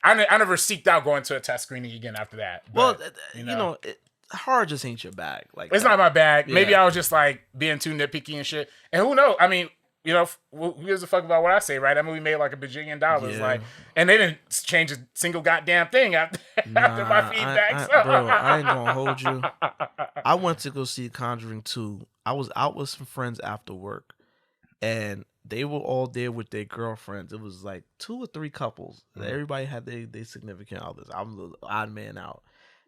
I never seeked out going to a test screening again after that. But, well, horror just ain't your bag. Like, it's not my bag. Yeah. Maybe I was just like being too nitpicky and shit. And who knows? I mean, who gives a fuck about what I say, right? That movie made like $1 bajillion, like, and they didn't change a single goddamn thing after my feedback. Bro, I ain't gonna hold you. I went to go see Conjuring 2. I was out with some friends after work, and they were all there with their girlfriends. It was like 2 or 3 couples. Everybody had their significant others. I'm the odd man out.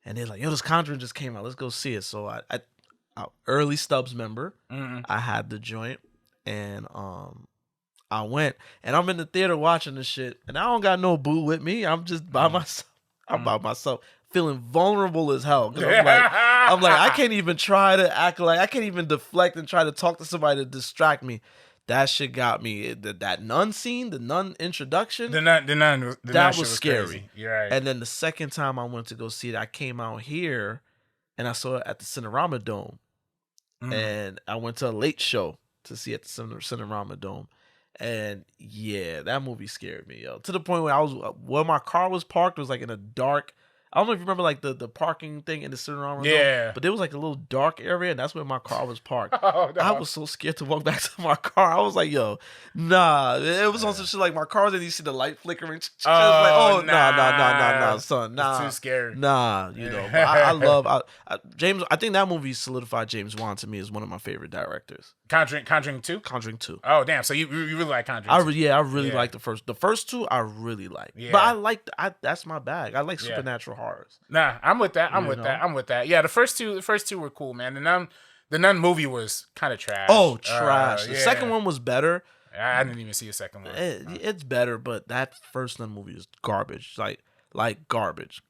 And they're like, yo, this Conjuring just came out. Let's go see it. So I early Stubbs member. I had the joint. And I went, and I'm in the theater watching the shit, and I don't got no boo with me. I'm just by myself. I'm by myself, feeling vulnerable as hell. 'Cause I'm like, I can't even try to act like, I can't even deflect and try to talk to somebody to distract me. That shit got me. That nun scene, the nun introduction, The nun that shit was scary. Crazy. You're right. And then the second time I went to go see it, I came out here, and I saw it at the Cinerama Dome, and I went to a late show to see it at the Cinerama Dome. And yeah, that movie scared me, yo. To the point where my car was parked, it was like in a dark. I don't know if you remember like the parking thing in the Cinerama Dome. Yeah. But there was like a little dark area, and that's where my car was parked. Oh, no. I was so scared to walk back to my car. I was like, yo, nah. It was on some shit like my car was and you see the light flickering. Nah, son. Nah. It's too scary. Nah, you know. But I love James. I think that movie solidified James Wan to me as one of my favorite directors. Conjuring 2? Conjuring 2. Oh, damn. So you really like Conjuring 2? I really like the first. The first two I really like. Yeah. But that's my bag. I like supernatural horrors. Nah, I'm with that. I'm with that. Yeah, the first two were cool, man. The Nun movie was kind of trash. Oh, trash. The second one was better. I didn't even see a second one. It's better, but that first Nun movie is garbage. Like garbage.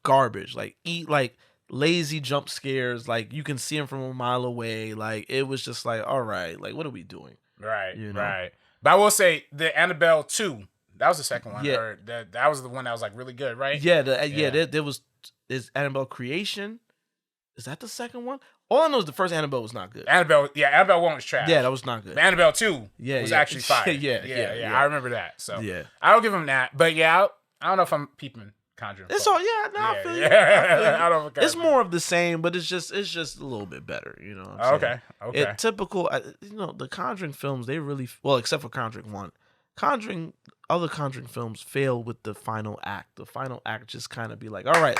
Like lazy jump scares. Like you can see them from a mile away. Like it was just like, all right, like what are we doing? Right, You know? right. But I will say the Annabelle 2, that was the second one. Yeah. Or that was the one that was like really good, right? Yeah, there was Annabelle Creation. Is that the second one? All I know is the first Annabelle was not good. Annabelle 1 was trash. Yeah, that was not good. But Annabelle 2 Yeah, was yeah. actually fire. Yeah. I remember that. So Yeah. I'll give him that. But yeah, I don't know if I'm peeping Conjuring. It's all I feel you. I don't know. It's more of the same, but it's just a little bit better, you know what I'm saying? Okay. Typical, the Conjuring films, they really, well, except for Conjuring 1. Other Conjuring films fail with the final act. The final act just kind of be like, all right,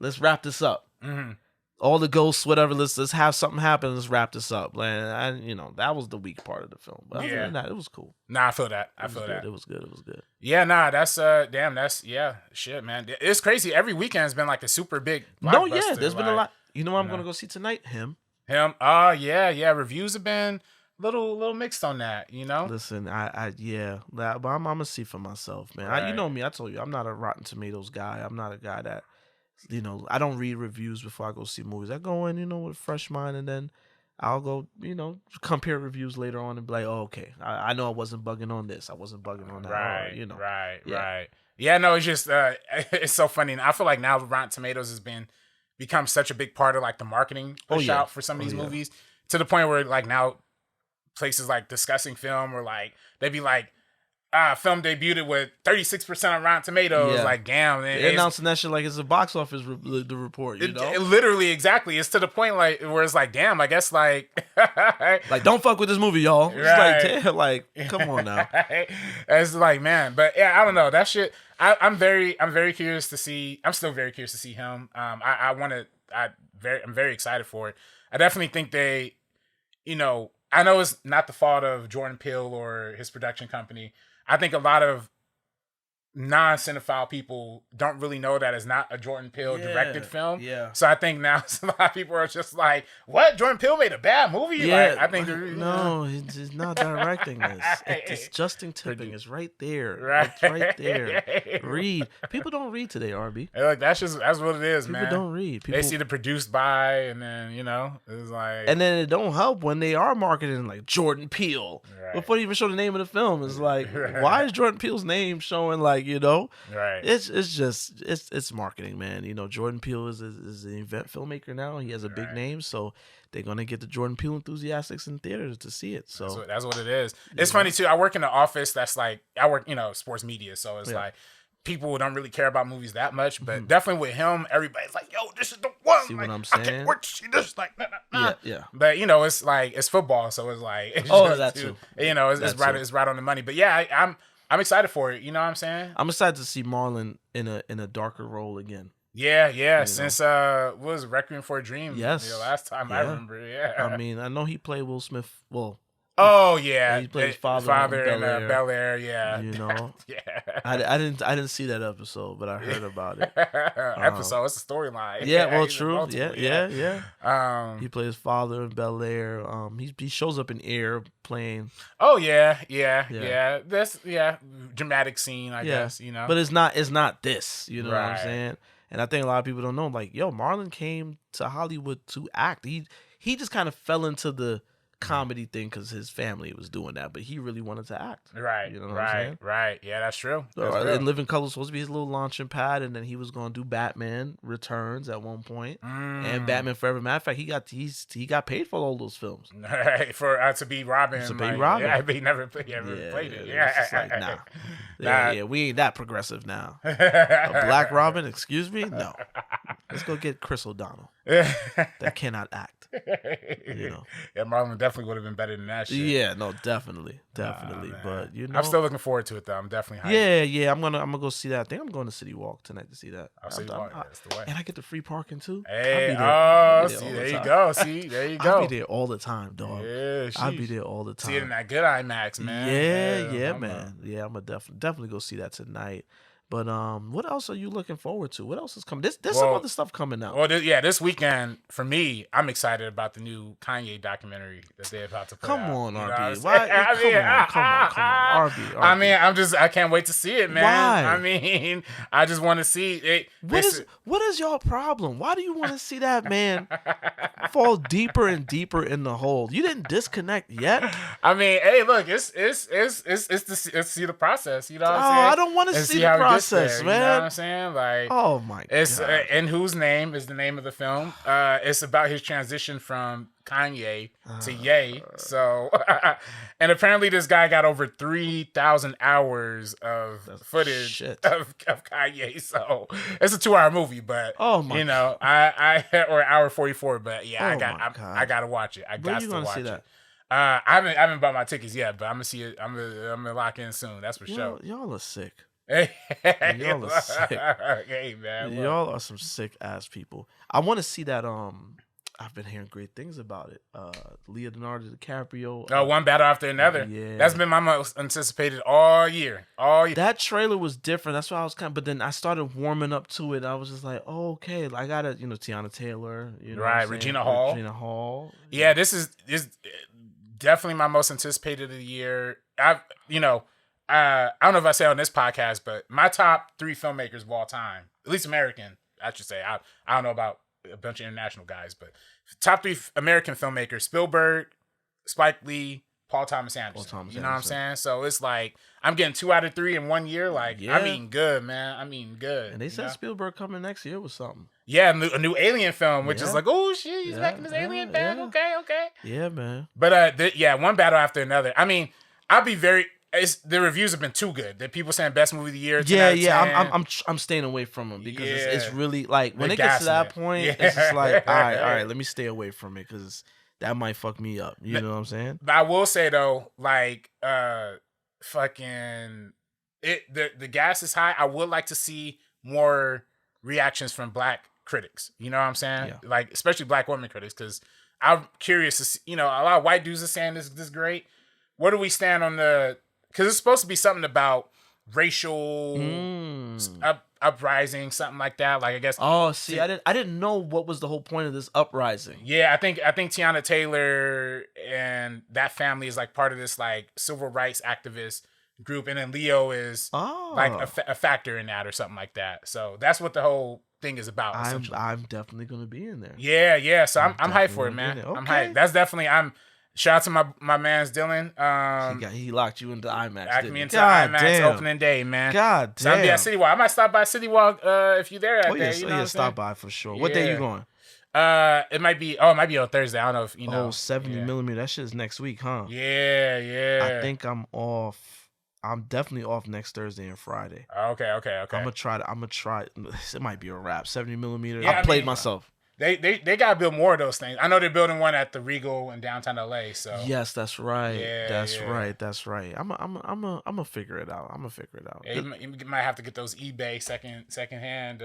let's wrap this up. Mm-hmm. All the ghosts, whatever, let's have something happen, let's wrap this up. And that was the weak part of the film. But other than that, it was cool. Nah, I feel that. It was good. Yeah, nah, that's shit, man. It's crazy. Every weekend's been like a super big blockbuster. No, yeah, there's been a lot. You know what I'm gonna go see tonight? Him. Oh, yeah. Reviews have been little mixed on that, you know? Listen, but I'm gonna see for myself, man. Right. You know me, I told you, I'm not a Rotten Tomatoes guy. I'm not a guy that, I don't read reviews before I go see movies. I go in, with a fresh mind, and then I'll go, compare reviews later on and be like, oh, okay, I know I wasn't bugging on this. I wasn't bugging on that. Right. Yeah, no, it's just, it's so funny. And I feel like now Rotten Tomatoes has become such a big part of like the marketing push out for some of these movies, to the point where like now places like Discussing Film or like, they'd be like, film debuted with 36% on Rotten Tomatoes. Yeah. Like, damn. They're announcing that shit like it's a box office the report, It literally, exactly. It's to the point like where it's like, damn, I guess like... like, don't fuck with this movie, y'all. It's like, damn, like, come on now. It's like, man. But yeah, I don't know. That shit, I'm very curious to see. I'm still very curious to see him. I'm very excited for it. I definitely think they, I know it's not the fault of Jordan Peele or his production company. I think a lot of non-cinephile people don't really know that it's not a Jordan Peele directed film. Yeah. So I think now a lot of people are just like, what? Jordan Peele made a bad movie? Yeah. Like, I think no, he's not directing this. It's Justin Tipping. It's right there. Right. It's right there. Read. People don't read today, RB. Like, that's what it is, man. People don't read. They see the produced by, and then, it's like... And then it don't help when they are marketing like Jordan Peele. Right. Before they even show the name of the film, it's like, why is Jordan Peele's name showing like, Right. It's marketing, man. Jordan Peele is an event filmmaker now. He has a big name, so they're gonna get the Jordan Peele enthusiasts in theaters to see it. So that's what it is. It's funny too. I work in an office that's like, I work, sports media, so it's like people don't really care about movies that much, but definitely with him, everybody's like, yo, this is the one. See like, what I'm saying? I can't wait to see this. Like, nah. Yeah. But it's like, it's football, so it's like, it's that too. It's right on the money. But yeah, I'm excited for it. You know what I'm saying? I'm excited to see Marlon in a darker role again. Yeah. Since what was it, Requiem for a Dream? Yes. Last time I remember. Yeah. I mean, I know he played Will Smith. Well. Oh yeah, he played his father in Bel Air. Yeah. Yeah. I didn't see that episode, but I heard about it. Episode, it's a storyline. Yeah, well, Even true. multiple, Yeah. He plays father in Bel Air. He shows up in Air playing. Oh yeah. That's dramatic scene, I guess. You know, but it's not this. You know what I'm Right. saying? And I think a lot of people don't know. Like, yo, Marlon came to Hollywood to act. He just kind of fell into the comedy thing because his family was doing that, but he really wanted to act. Right. You know what I'm saying? Right. Yeah, that's true. And Living Color was supposed to be his little launching pad, and then he was going to do Batman Returns at one point, and Batman Forever. Matter of fact, he got paid for all those films. Right, for to be Robin. To be Robin. Yeah, he never played it. Yeah. It's just like, nah. We ain't that progressive now. A Black Robin, excuse me? No. Let's go get Chris O'Donnell. That cannot act. You know. Yeah, Marlon definitely would have been better than that shit. Yeah, no, definitely. But you know, I'm still looking forward to it though. I'm definitely hyped. Yeah. I'm gonna go see that. I think I'm going to City Walk tonight to see that. City Walk, that's the way. And I get the free parking too. Hey, there you go. See, there you go. I'll be there all the time, dog. Yeah, I'll be there all the time. See it in that good IMAX, man. Yeah, man. Yeah, I'm gonna definitely go see that tonight. But what else are you looking forward to? What else is coming? There's some other stuff coming out. Well, this weekend for me, I'm excited about the new Kanye documentary that they're about to put out. Come on, RB. Come on, RB. I mean, I can't wait to see it, man. Why? I mean, I just want to see it. What is your problem? Why do you want to see that man fall deeper and deeper in the hole? You didn't disconnect yet. I mean, hey, look, it's to see the process. You know what I'm saying? I don't want to see the process, man. You know what I'm saying? Like, oh my god. And Whose Name is the name of the film. It's about his transition from Kanye to Ye. So, and apparently this guy got over 3,000 hours of footage of Kanye. So it's a 2-hour movie, but you know, I or an hour 44. But yeah, I gotta watch it. I got to watch it. I haven't bought my tickets yet, but I'm gonna see it. I'm gonna lock in soon. That's for sure. Y'all are sick. Y'all are sick. Hey man, y'all are some sick ass people. I want to see that. I've been hearing great things about it. Leonardo DiCaprio. One battle after another. Yeah, that's been my most anticipated all year. That trailer was different. That's why I was but then I started warming up to it. I was just like, oh, okay, I got to, Tiana Taylor, right, Regina Hall. Yeah, this is definitely my most anticipated of the year. I don't know if I say on this podcast, but my top 3 filmmakers of all time, at least American, I should say. I don't know about a bunch of international guys, but top 3 American filmmakers: Spielberg, Spike Lee, Paul Thomas Anderson. You know what I'm saying? So it's like I'm getting 2 out of 3 in 1 year. Like, yeah. I mean, good, man. I mean, good. And they said Spielberg coming next year with something. Yeah, a new Alien film, which is like, oh shit, he's making this Alien back. Okay. Yeah, man. But one battle after another. I mean, the reviews have been too good. The people saying best movie of the year. Yeah. I'm staying away from them because it's really like when it gets to that point, it's just like all right, let me stay away from it because that might fuck me up. You know what I'm saying? But I will say though, like the gas is high. I would like to see more reactions from Black critics. You know what I'm saying? Yeah. Like especially Black women critics, because I'm curious to see. A lot of white dudes are saying this is great. Where do we stand on the? Because it's supposed to be something about racial uprising, something like that. Like I guess. Oh, see, I didn't know what was the whole point of this uprising. Yeah, I think Tiana Taylor and that family is like part of this like civil rights activist group, and then Leo is like a factor in that or something like that. So that's what the whole thing is about. I'm definitely gonna be in there. Yeah. So I'm hyped for it, man. Okay. I'm hyped. That's definitely Shout out to my man's Dylan. He locked you into IMAX. Locked me into IMAX opening day, man. God damn. So I'm be at City Walk. I might stop by City Walk if you're there that day. Yeah, stop by for sure. What day you going? It might be on Thursday. I don't know if you know. 70 millimeter. That shit's next week, huh? Yeah. I think I'm off. I'm definitely off next Thursday and Friday. Okay. I'm gonna try. It might be a wrap. 70 millimeter. Yeah, I played myself. They gotta build more of those things. I know they're building one at the Regal in downtown LA. So yes, that's right. Yeah, that's right. I'm gonna figure it out. Yeah, you might have to get those eBay second hand.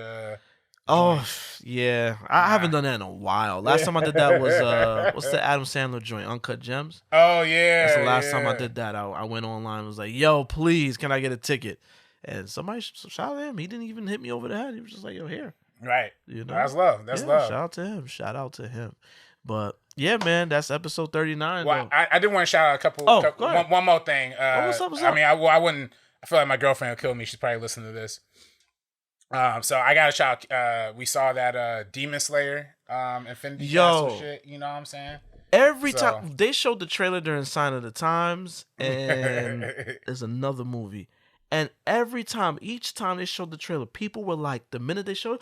Yeah, I haven't done that in a while. Last time I did that was what's the Adam Sandler joint, Uncut Gems? Oh yeah, that's the last time I did that. I went online and was like, yo, please, can I get a ticket? And somebody shout at him. He didn't even hit me over the head. He was just like, yo, here. Right. You know? That's love. That's love. Shout out to him. Shout out to him. But yeah, man, that's episode 39. Well, though. I did want to shout out a couple. Go ahead. One more thing. What's up? I mean, I wouldn't. I feel like my girlfriend will kill me. She's probably listening to this. So I got to shout. We saw that Demon Slayer Infinity Castle shit. You know what I'm saying? Every time they showed the trailer during Sign of the Times, and there's another movie. And each time they showed the trailer, people were like, the minute they showed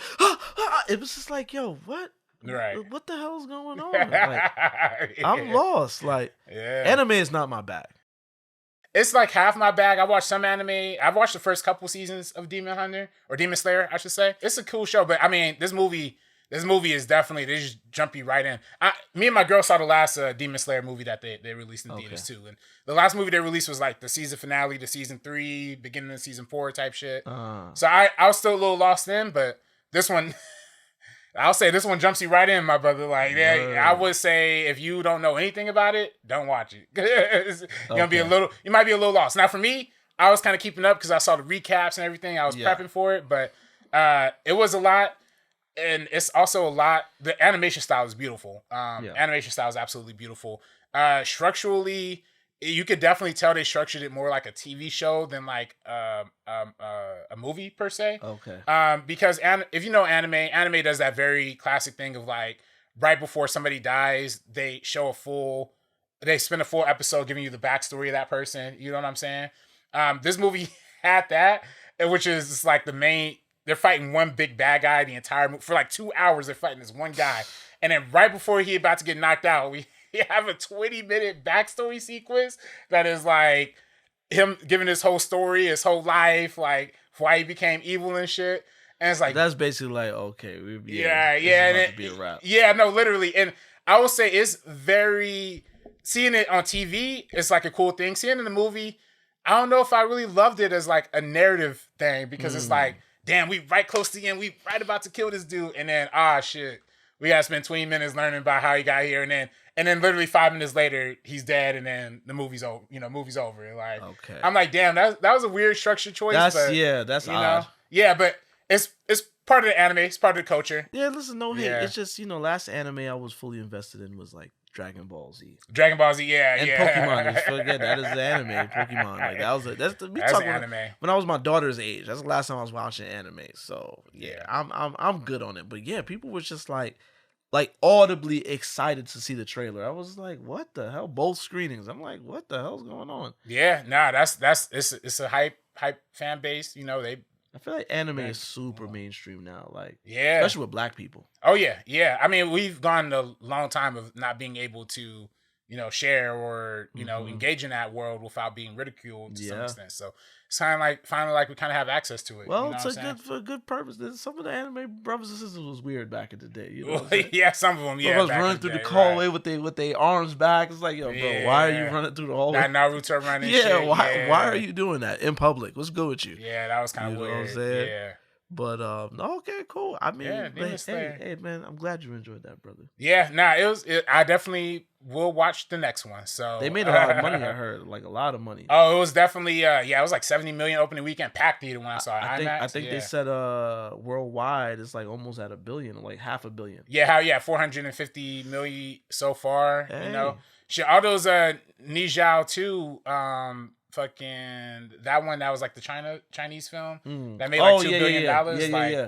it was just like, yo, what? Right. What the hell is going on? Like, I'm lost. Like, anime is not my bag. It's like half my bag. I watched some anime. I've watched the first couple seasons of Demon Slayer, I should say. It's a cool show, but I mean, this movie is definitely, they just jump you right in. Me and my girl saw the last Demon Slayer movie that they released in theaters too. And the last movie they released was like the season finale to season 3, beginning of season 4 type shit. So I was still a little lost in, but this one, I'll say this one jumps you right in, my brother. Like, I would say if you don't know anything about it, don't watch it. You might be a little lost. Now for me, I was kind of keeping up because I saw the recaps and everything. I was prepping for it, but it was a lot. And it's also a lot. The animation style is beautiful. Animation style is absolutely beautiful. Structurally, you could definitely tell they structured it more like a TV show than like a movie per se. Okay. Because if you know anime does that very classic thing of like right before somebody dies, they spend a full episode giving you the backstory of that person. You know what I'm saying? This movie had that, which is like the main. They're fighting one big bad guy the entire movie. For like 2 hours, they're fighting this one guy. And then right before he about to get knocked out, we have a 20-minute backstory sequence that is like him giving his whole story, his whole life, like why he became evil and shit. And it's like... That's basically like, okay. Be a wrap. Yeah, no, literally. And I will say it's very... Seeing it on TV, it's like a cool thing. Seeing it in the movie, I don't know if I really loved it as like a narrative thing because it's like, damn, we right close to the end. We right about to kill this dude. And then, shit. We got to spend 20 minutes learning about how he got here. And then literally 5 minutes later, he's dead. And then the movie's over. Movie's over. Like, okay. I'm like, damn, that was a weird structured choice. That's odd. Know? Yeah, but it's part of the anime. It's part of the culture. Yeah, listen, no hate. Yeah. It's just, last anime I was fully invested in was like Dragon Ball Z. Dragon Ball Z, and Pokemon. Just forget that is the anime. Pokemon, like that's anime. When I was my daughter's age, that's the last time I was watching anime. So yeah, I'm good on it. But yeah, people were just like audibly excited to see the trailer. I was like, what the hell? Both screenings. I'm like, what the hell's going on? Yeah, it's a hype fan base. I feel like anime is super mainstream now, yeah, especially with black people. Oh yeah. I mean, we've gone a long time of not being able to, share or engage in that world without being ridiculed to some extent. So it's kind of like finally we kind of have access to it. Well, it's for a good purpose. Some of the anime brothers and sisters was weird back in the day. Yeah, some of them. Yeah, some of us running through the hallway with their arms back. It's like, yo, bro, why are you running through the hallway? That Naruto running. Yeah, why are you doing that in public? What's good with you? Yeah, that was kind of weird. Know what I'm saying? Yeah. But okay, cool. I mean, hey man, I'm glad you enjoyed that, brother. Yeah, I definitely will watch the next one. So they made a lot of money. I heard, like a lot of money. Oh, it was definitely it was like 70 million opening weekend packed theater when I saw it. I think they said worldwide it's like almost at $1 billion, like $500 million. Yeah, 450 million so far. Hey. Shit, all those Ni Zhao too. Fucking that one that was like the Chinese film that made like $2 billion.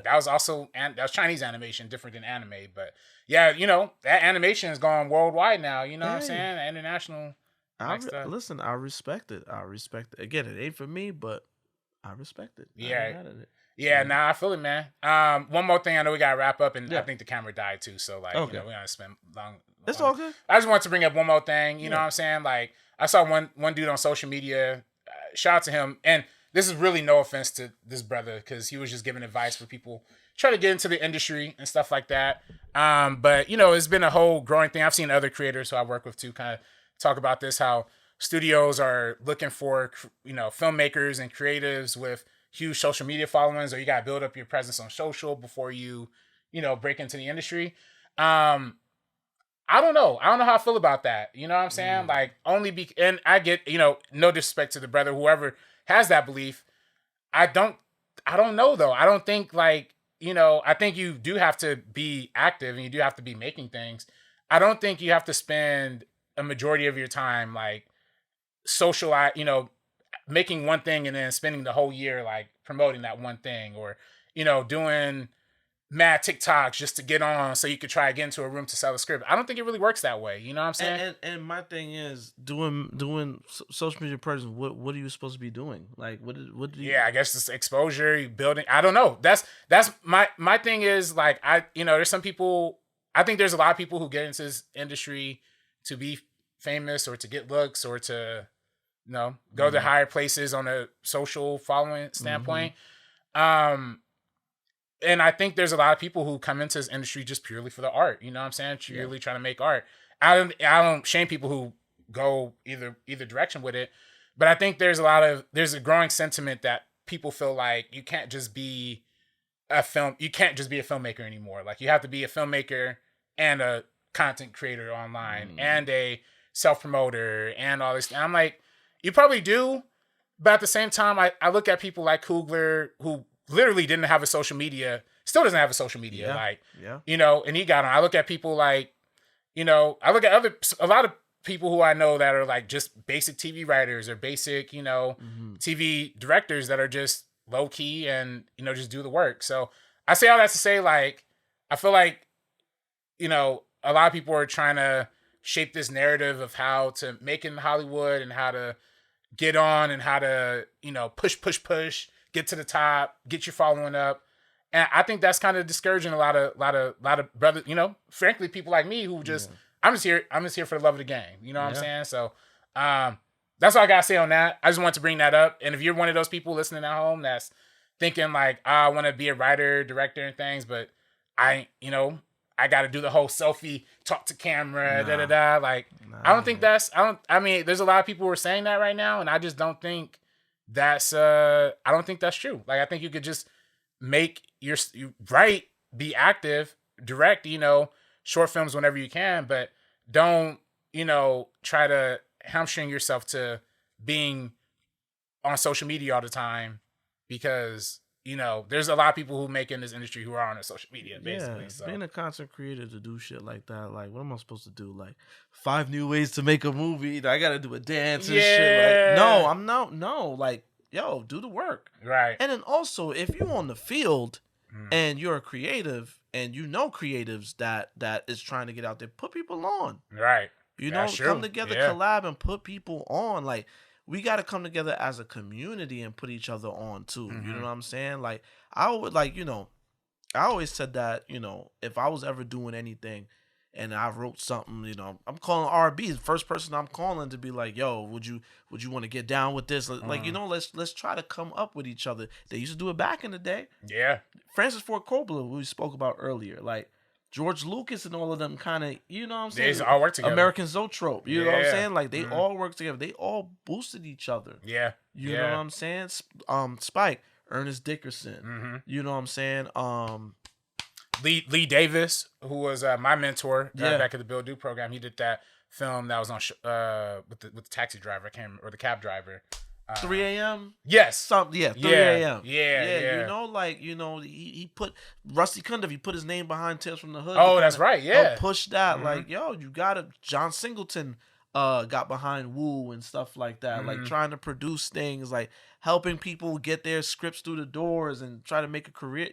That was also that was Chinese animation, different than anime. But yeah, that animation is going worldwide now. You know what I'm saying? International. Listen, I respect it. Again, it ain't for me, but I respect it. Yeah. Nah, I feel it, man. One more thing, I know we gotta wrap up, and I think the camera died too. So like, we gotta spend long. It's all good. I just want to bring up one more thing. You know what I'm saying? Like, I saw one dude on social media. Shout out to him, and this is really no offense to this brother because he was just giving advice for people trying to get into the industry and stuff like that. But it's been a whole growing thing. I've seen other creators who I work with too kind of talk about this, how studios are looking for filmmakers and creatives with huge social media followings, or you got to build up your presence on social before you break into the industry. I don't know. I don't know how I feel about that. You know what I'm saying? Like, and I get, no disrespect to the brother, whoever has that belief. I don't know though. I don't think like, I think you do have to be active and you do have to be making things. I don't think you have to spend a majority of your time like making one thing and then spending the whole year like promoting that one thing, or doing mad TikToks just to get on so you could try to get into a room to sell a script. I don't think it really works that way. You know what I'm saying? And my thing is doing social media presence. What are you supposed to be doing? Like what do you? Yeah, I guess it's exposure, building. I don't know. That's my thing is like there's some people. I think there's a lot of people who get into this industry to be famous or to get looks or to go to higher places on a social following standpoint. And I think there's a lot of people who come into this industry just purely for the art. You know what I'm saying? Purely trying to make art. I don't shame people who go either direction with it, but I think there's a growing sentiment that people feel like you can't just be a filmmaker anymore. Like you have to be a filmmaker and a content creator online and a self-promoter and all this. And I'm like, you probably do, but at the same time, I look at people like Coogler who literally didn't have a social media, still doesn't have a social media. And he got on. I look at people like, I look at a lot of people who I know that are like just basic TV writers or basic, TV directors that are just low key and, just do the work. So I say all that to say, like, I feel like, a lot of people are trying to shape this narrative of how to make it in Hollywood and how to get on and how to, push, get to the top, get your following up. And I think that's kind of discouraging a lot of brothers, frankly, people like me who just, I'm just here for the love of the game. You know what I'm saying? So, that's all I gotta say on that. I just want to bring that up. And if you're one of those people listening at home that's thinking like, I want to be a writer, director and things, but I got to do the whole selfie, talk to camera, Like, I don't think there's a lot of people who are saying that right now. And I just don't think that's true. Like, I think you could just make write, be active, direct, short films whenever you can, but don't, try to hamstring yourself to being on social media all the time because, there's a lot of people who make in this industry who are on social media, basically. So. Being a content creator to do shit like that, like, what am I supposed to do? Like, 5 new ways to make a movie. I got to do a dance and shit. Like, no. Like, yo, do the work. Right. And then also, if you're on the field and you're a creative and creatives that is trying to get out there, put people on. Right. Come together, collab, and put people on. Like, we got to come together as a community and put each other on too. You know what I'm saying? Like, I would I always said that, if I was ever doing anything and I wrote something, I'm calling RB, the first person I'm calling to be like, yo, would you want to get down with this? Like, let's try to come up with each other. They used to do it back in the day. Yeah. Francis Ford Coppola, we spoke about earlier, like George Lucas and all of them kind of, you know what I'm saying? They all work together. American Zoetrope, you know what I'm saying? Like, they all work together. They all boosted each other. Yeah. You know what I'm saying? Spike, Ernest Dickerson. You know what I'm saying? Lee Davis, who was my mentor back at the BLU program, he did that film that was on with the taxi driver, or the cab driver. 3 a.m. Yes. 3 a.m. Yeah. He put Rusty Cundiff. He put his name behind Tales from the Hood. Oh, that's right. Yeah. Push that. Like, yo, you gotta. John Singleton got behind Woo and stuff like that. Like, trying to produce things, like helping people get their scripts through the doors and try to make a career.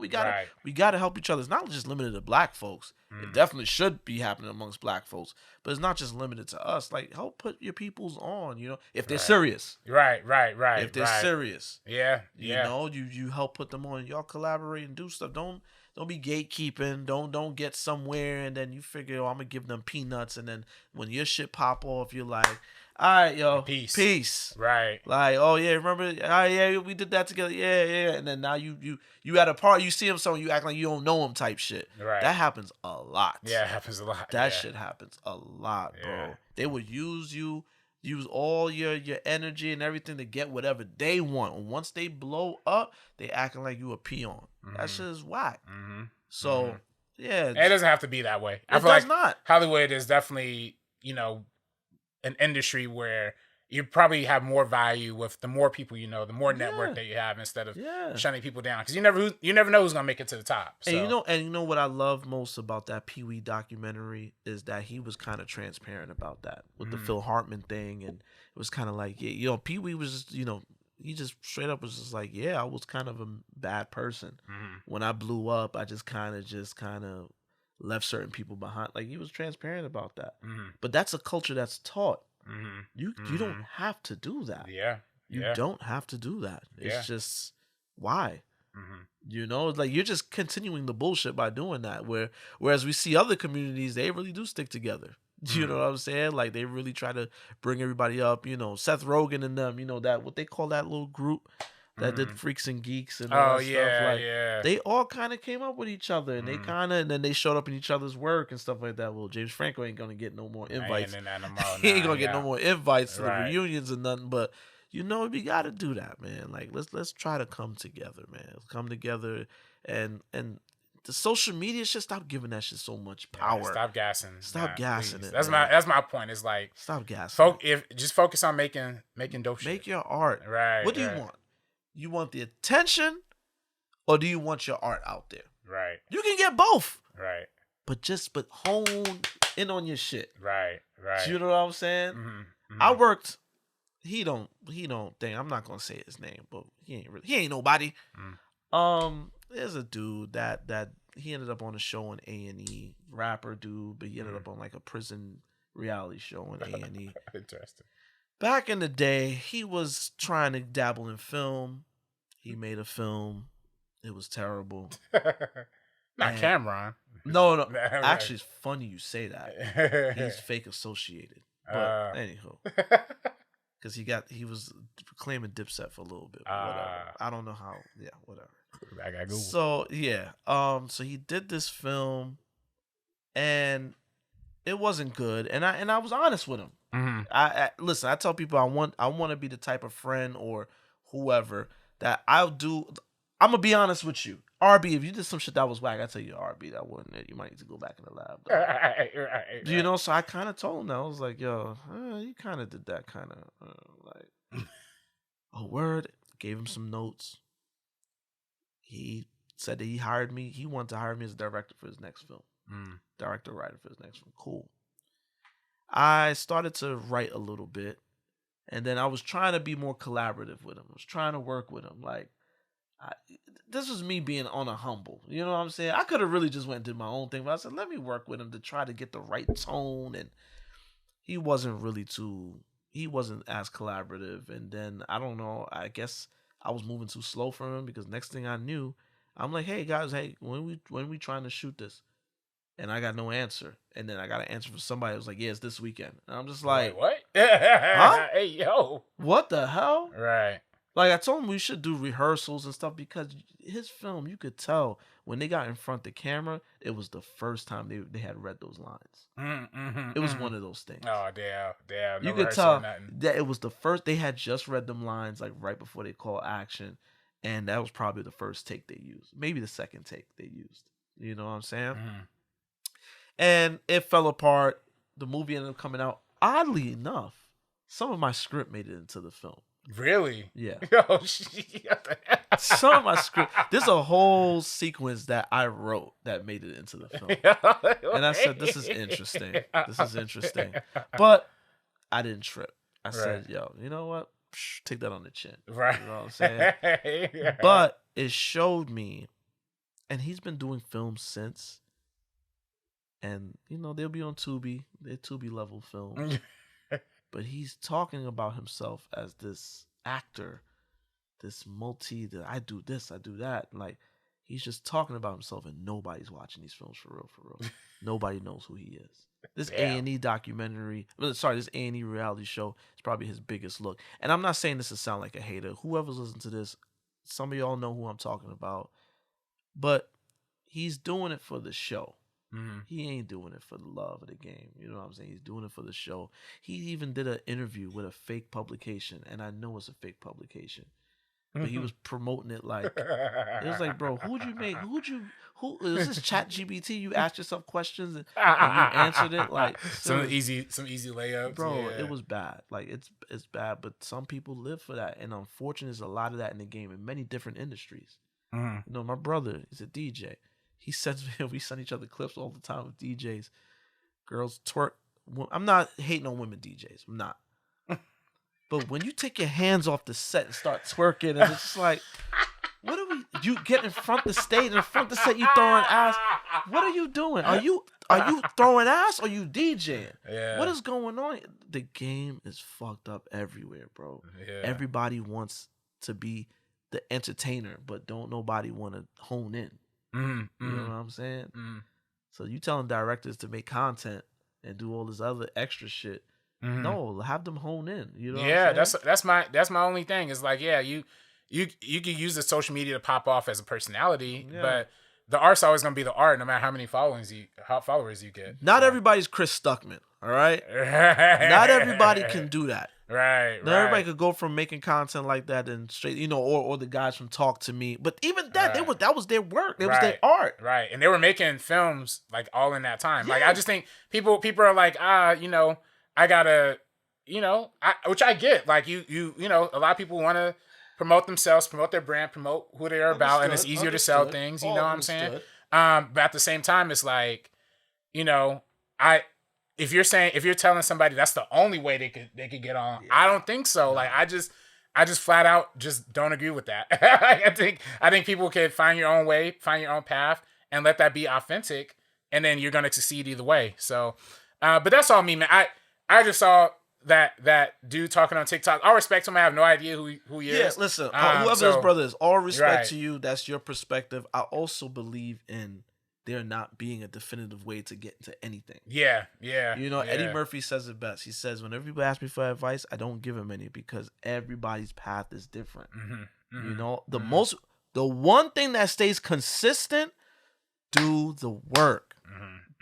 We gotta help each other. It's not just limited to black folks. It definitely should be happening amongst black folks, but it's not just limited to us. Like, help put your peoples on, if they're serious. Right. If they're serious. Yeah. You help put them on. Y'all collaborate and do stuff. Don't be gatekeeping. Don't get somewhere and then you figure, I'm gonna give them peanuts, and then when your shit pop off, you're like, all right, yo, peace. Right. Like, oh yeah, remember? Yeah, we did that together. Yeah. And then now you at a party, you see him, so you act like you don't know him, type shit. Right. That happens a lot. Yeah, it happens a lot. That shit happens a lot, bro. They will use you, use all your energy and everything to get whatever they want. And once they blow up, they acting like you a peon. That shit is whack. So yeah, it doesn't have to be that way. I feel like Hollywood is definitely, an industry where you probably have more value with the more people you know, the more network that you have, instead of shutting people down, because you never know who's gonna make it to the top. So. And you know what I love most about that Pee Wee documentary is that he was kind of transparent about that with the Phil Hartman thing, and it was kind of like, Pee Wee was just, he just straight up was just like, I was kind of a bad person. When I blew up, I just kind of left certain people behind. Like, he was transparent about that. But that's a culture that's taught. You don't have to do that. You don't have to do that. It's just, why? It's like you're just continuing the bullshit by doing that. Whereas we see other communities, they really do stick together. You know what I'm saying? Like, they really try to bring everybody up. Seth Rogen and them, that what they call that little group that did Freaks and Geeks and all that stuff. Like, they all kind of came up with each other, and they and then they showed up in each other's work and stuff like that. Well, James Franco ain't gonna get no more invites. He ain't gonna get no more invites to the reunions and nothing. But we got to do that, man. Like, let's try to come together, man. Let's come together, and the social media should stop giving that shit so much power. Stop gassing. Stop gassing please. it. That's my point. It's like, stop gassing. Just focus on making dope shit. Make your art. Right. What do you want? You want the attention, or do you want your art out there? Right. You can get both. Right. But hone in on your shit. Right. You know what I'm saying? I worked. He don't think, I'm not gonna say his name, but he ain't nobody. There's a dude that he ended up on a show on A&E, rapper dude, but he ended up on like a prison reality show on A&E. Interesting. Back in the day, he was trying to dabble in film. He made a film. It was terrible. Not Cameron. No. Actually, it's funny you say that. He's fake associated. But anywho. Because he was claiming Dipset for a little bit. Whatever. I don't know how. Yeah, whatever. I got Google. So yeah. So he did this film, and it wasn't good. And I was honest with him. I listen. I tell people I want to be the type of friend or whoever that I'm gonna be honest with you. RB, if you did some shit that was whack, I tell you, RB, that wasn't it. You might need to go back in the lab. Right. So I kind of told him that. I was like, yo, you kind of did that kind of like a word. Gave him some notes. He said that he hired me. He wanted to hire me as a director for his next film. Director, writer for his next film. Cool. I started to write a little bit, and then I was trying to be more collaborative with him. I was trying to work with him. Like, this was me being on a humble. You know what I'm saying? I could have really just went and did my own thing, but I said, let me work with him to try to get the right tone. And he wasn't as collaborative. And then, I don't know, I guess I was moving too slow for him, because next thing I knew, I'm like, hey guys, when we trying to shoot this? And I got no answer. And then I got an answer from somebody that was like, yeah, it's this weekend. And I'm just like, wait, what? Huh? Hey, yo. What the hell? Right. Like, I told him we should do rehearsals and stuff, because his film, you could tell when they got in front of the camera, it was the first time they had read those lines. It was one of those things. Oh, damn. You could tell that it was the first, they had just read them lines like right before they call action. And that was probably the first take they used. Maybe the second take they used. You know what I'm saying? And it fell apart. The movie ended up coming out. Oddly enough, some of my script made it into the film. Really? Yeah. Oh, shit. Some of my script. There's a whole sequence that I wrote that made it into the film. And I said, this is interesting. This is interesting. But I didn't trip. I said, yo, you know what? Take that on the chin. Right. You know what I'm saying? But it showed me, and he's been doing films since. And, they'll be on Tubi. They're Tubi level films. But he's talking about himself as this actor, this that I do this, I do that. Like, he's just talking about himself, and nobody's watching these films for real. Nobody knows who he is. This A&E documentary, this A&E reality show is probably his biggest look. And I'm not saying this to sound like a hater. Whoever's listening to this, some of y'all know who I'm talking about. But he's doing it for the show. He ain't doing it for the love of the game. You know what I'm saying? He's doing it for the show. He even did an interview with a fake publication, and I know it's a fake publication. but he was promoting it like it was like, bro, who is this Chat GBT? You asked yourself questions and you answered it like some easy layups, bro. It was bad. Like it's bad, but some people live for that, and unfortunately, there's a lot of that in the game in many different industries. You know, my brother is a DJ. He sends me, we send each other clips all the time of DJs, girls twerk. I'm not hating on women DJs. I'm not. But when you take your hands off the set and start twerking, and it's just like, what are we? You get in front of the stage, in front of the set, you throwing ass. What are you doing? Are you throwing ass or you DJing? Yeah. What is going on? The game is fucked up everywhere, bro. Yeah. Everybody wants to be the entertainer, but don't nobody want to hone in. You know what I'm saying? So you telling directors to make content and do all this other extra shit. No, have them hone in. You know? Yeah, that's my only thing. Is like, yeah, you can use the social media to pop off as a personality, but the art's always gonna be the art, no matter how many followers you get. Not everybody's Chris Stuckman, all right? Not everybody can do that. Right. Not everybody could go from making content like that and straight, you know, or the guys from Talk to Me. But even that, that was their work. It was their art. Right. And they were making films like all in that time. Like I just think people are like, you know, I gotta, you know, which I get. Like you know, a lot of people want to promote themselves, promote their brand, promote who they're about, and it's easier to sell things. You know what I'm saying? But at the same time, it's like, you know, if you're telling somebody that's the only way they could get on, I don't think so. Like I just flat out just don't agree with that. I think people can find your own way, find your own path, and let that be authentic, and then you're gonna succeed either way. So, but that's all me, man. I just saw that dude talking on TikTok. All respect to him. I have no idea who he is. Yeah, listen, whoever his brother is, all respect to you. That's your perspective. I also believe in there not being a definitive way to get into anything. Yeah. You know, Eddie Murphy says it best. He says, whenever people ask me for advice, I don't give them any because everybody's path is different. You know, the one thing that stays consistent, do the work.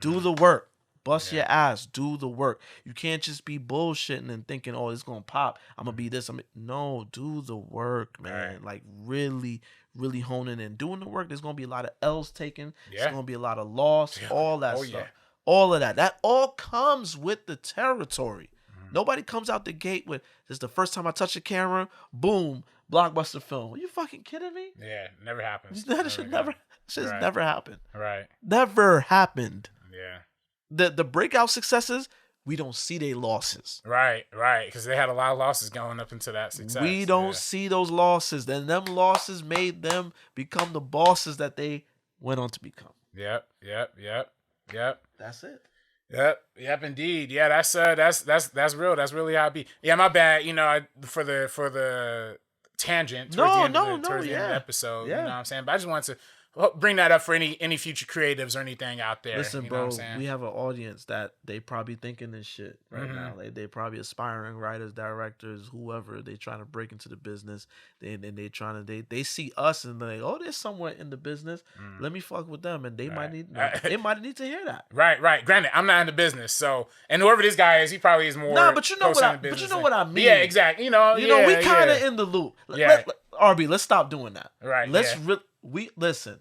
Do the work. Bust your ass. Do the work. You can't just be bullshitting and thinking, oh, it's going to pop. I'm going to be this. No, do the work, man. Like, really, really honing in. Doing the work, there's going to be a lot of L's taken. There's going to be a lot of loss, all that stuff. Yeah. All of that. That all comes with the territory. Nobody comes out the gate with, this is the first time I touch a camera, boom, blockbuster film. Are you fucking kidding me? Yeah, never happens. That should never happen. Right. Never happened. Yeah. The breakout successes, we don't see their losses. Right, because they had a lot of losses going up into that success. We don't see those losses. Then them losses made them become the bosses that they went on to become. Yep. That's it. Yep, indeed. Yeah, that's real. That's really how it be. Yeah, my bad. You know, for the tangent towards the end of the episode. Yeah. You know what I'm saying? But I just wanted to bring that up for any future creatives or anything out there. Listen, you know bro, what I'm saying? we have an audience that they probably thinking this shit right now. They probably aspiring writers, directors, whoever. They trying to break into the business. They see us and they're like, oh, there's somewhere in the business. Let me fuck with them, and they might need to hear that. Right. Granted, I'm not in the business, so and whoever this guy is, he probably is more. Nah, but you know what I mean. Yeah, exactly. You know, we kind of in the loop. Yeah. RB, let's stop doing that. Right. Listen.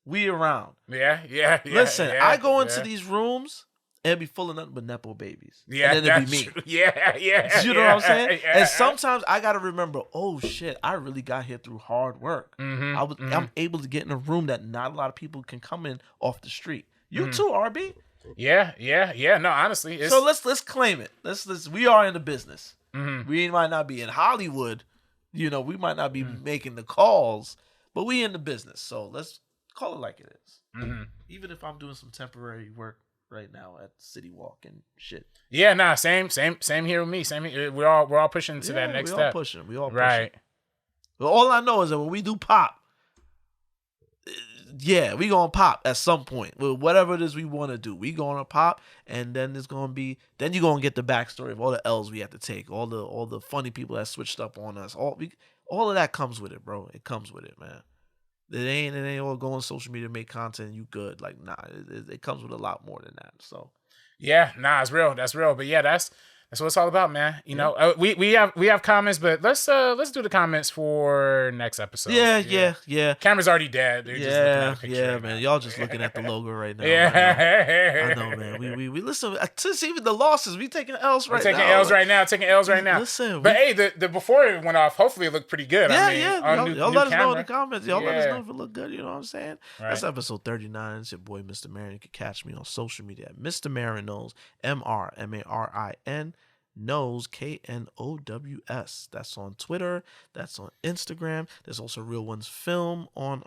We around. Yeah. Listen, I go into these rooms and it'd be full of nothing but Nepo babies. Yeah, and then it'd be me. True. Yeah. You know what I'm saying? Yeah. And sometimes I gotta remember, oh shit, I really got here through hard work. I'm able to get in a room that not a lot of people can come in off the street. You too, RB. Yeah. No, honestly, so let's claim it. We are in the business. We might not be in Hollywood. You know, we might not be making the calls, but we in the business. So let's call it like it is. Even if I'm doing some temporary work right now at City Walk and shit. Yeah, nah, same here with me. Same here. We're all pushing to that next step. We all pushing. Right. But all I know is that when we do pop, we gonna pop at some point. With whatever it is we want to do, we gonna pop, and then there's gonna be. Then you gonna get the backstory of all the L's we have to take, all the funny people that switched up on us. All of that comes with it, bro. It comes with it, man. It ain't all go on social media, make content, you good. Like, nah, it comes with a lot more than that. So, yeah, nah, it's real. That's real. But yeah, that's that's what it's all about, man. You know, we have comments, but let's do the comments for next episode. Yeah. Camera's already dead. They're just looking at the picture right man. now. Y'all just looking at the logo right now. Yeah, I know, man. We listen. Since even the losses, we taking L's right now. Taking L's right now. Listen, but hey, the before it went off, hopefully it looked pretty good. Y'all let us know in the comments. Y'all let us know if it looked good. You know what I'm saying? Right. That's episode 39. It's your boy, Mr. Marin. You can catch me on social media at Mr. Marin Knows, MrMarin Knows, KNOWS. That's on Twitter. That's on Instagram. There's also Real Ones Film on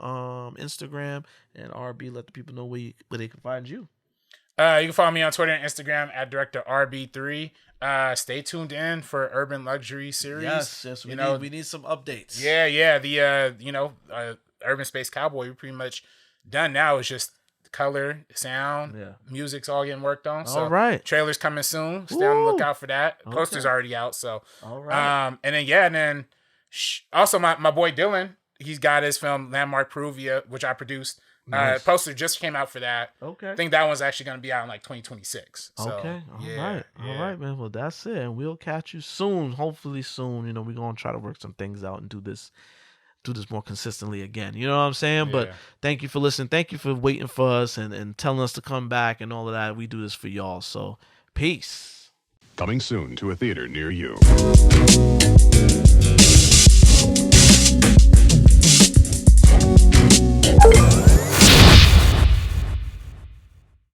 Instagram. And RB, let the people know where they can find you. You can follow me on Twitter and Instagram at Director RB3. Stay tuned in for Urban Luxury series. Yes, we need some updates. Yeah. The Urban Space Cowboy, we're pretty much done now. It's just color, sound, music's all getting worked on. So all right. Trailers coming soon. Stay on the lookout for that. Poster's already out. So all right. And then also my boy Dylan, he's got his film Landmark Perugia, which I produced. Nice. Poster just came out for that. Okay. I think that one's actually going to be out in like 2026. So, okay. All right, man. Well, that's it. And we'll catch you soon. Hopefully soon. You know, we're going to try to work some things out and do this more consistently again. You know what I'm saying? Yeah. But thank you for listening. Thank you for waiting for us and telling us to come back and all of that. We do this for y'all. So peace. Coming soon to a theater near you.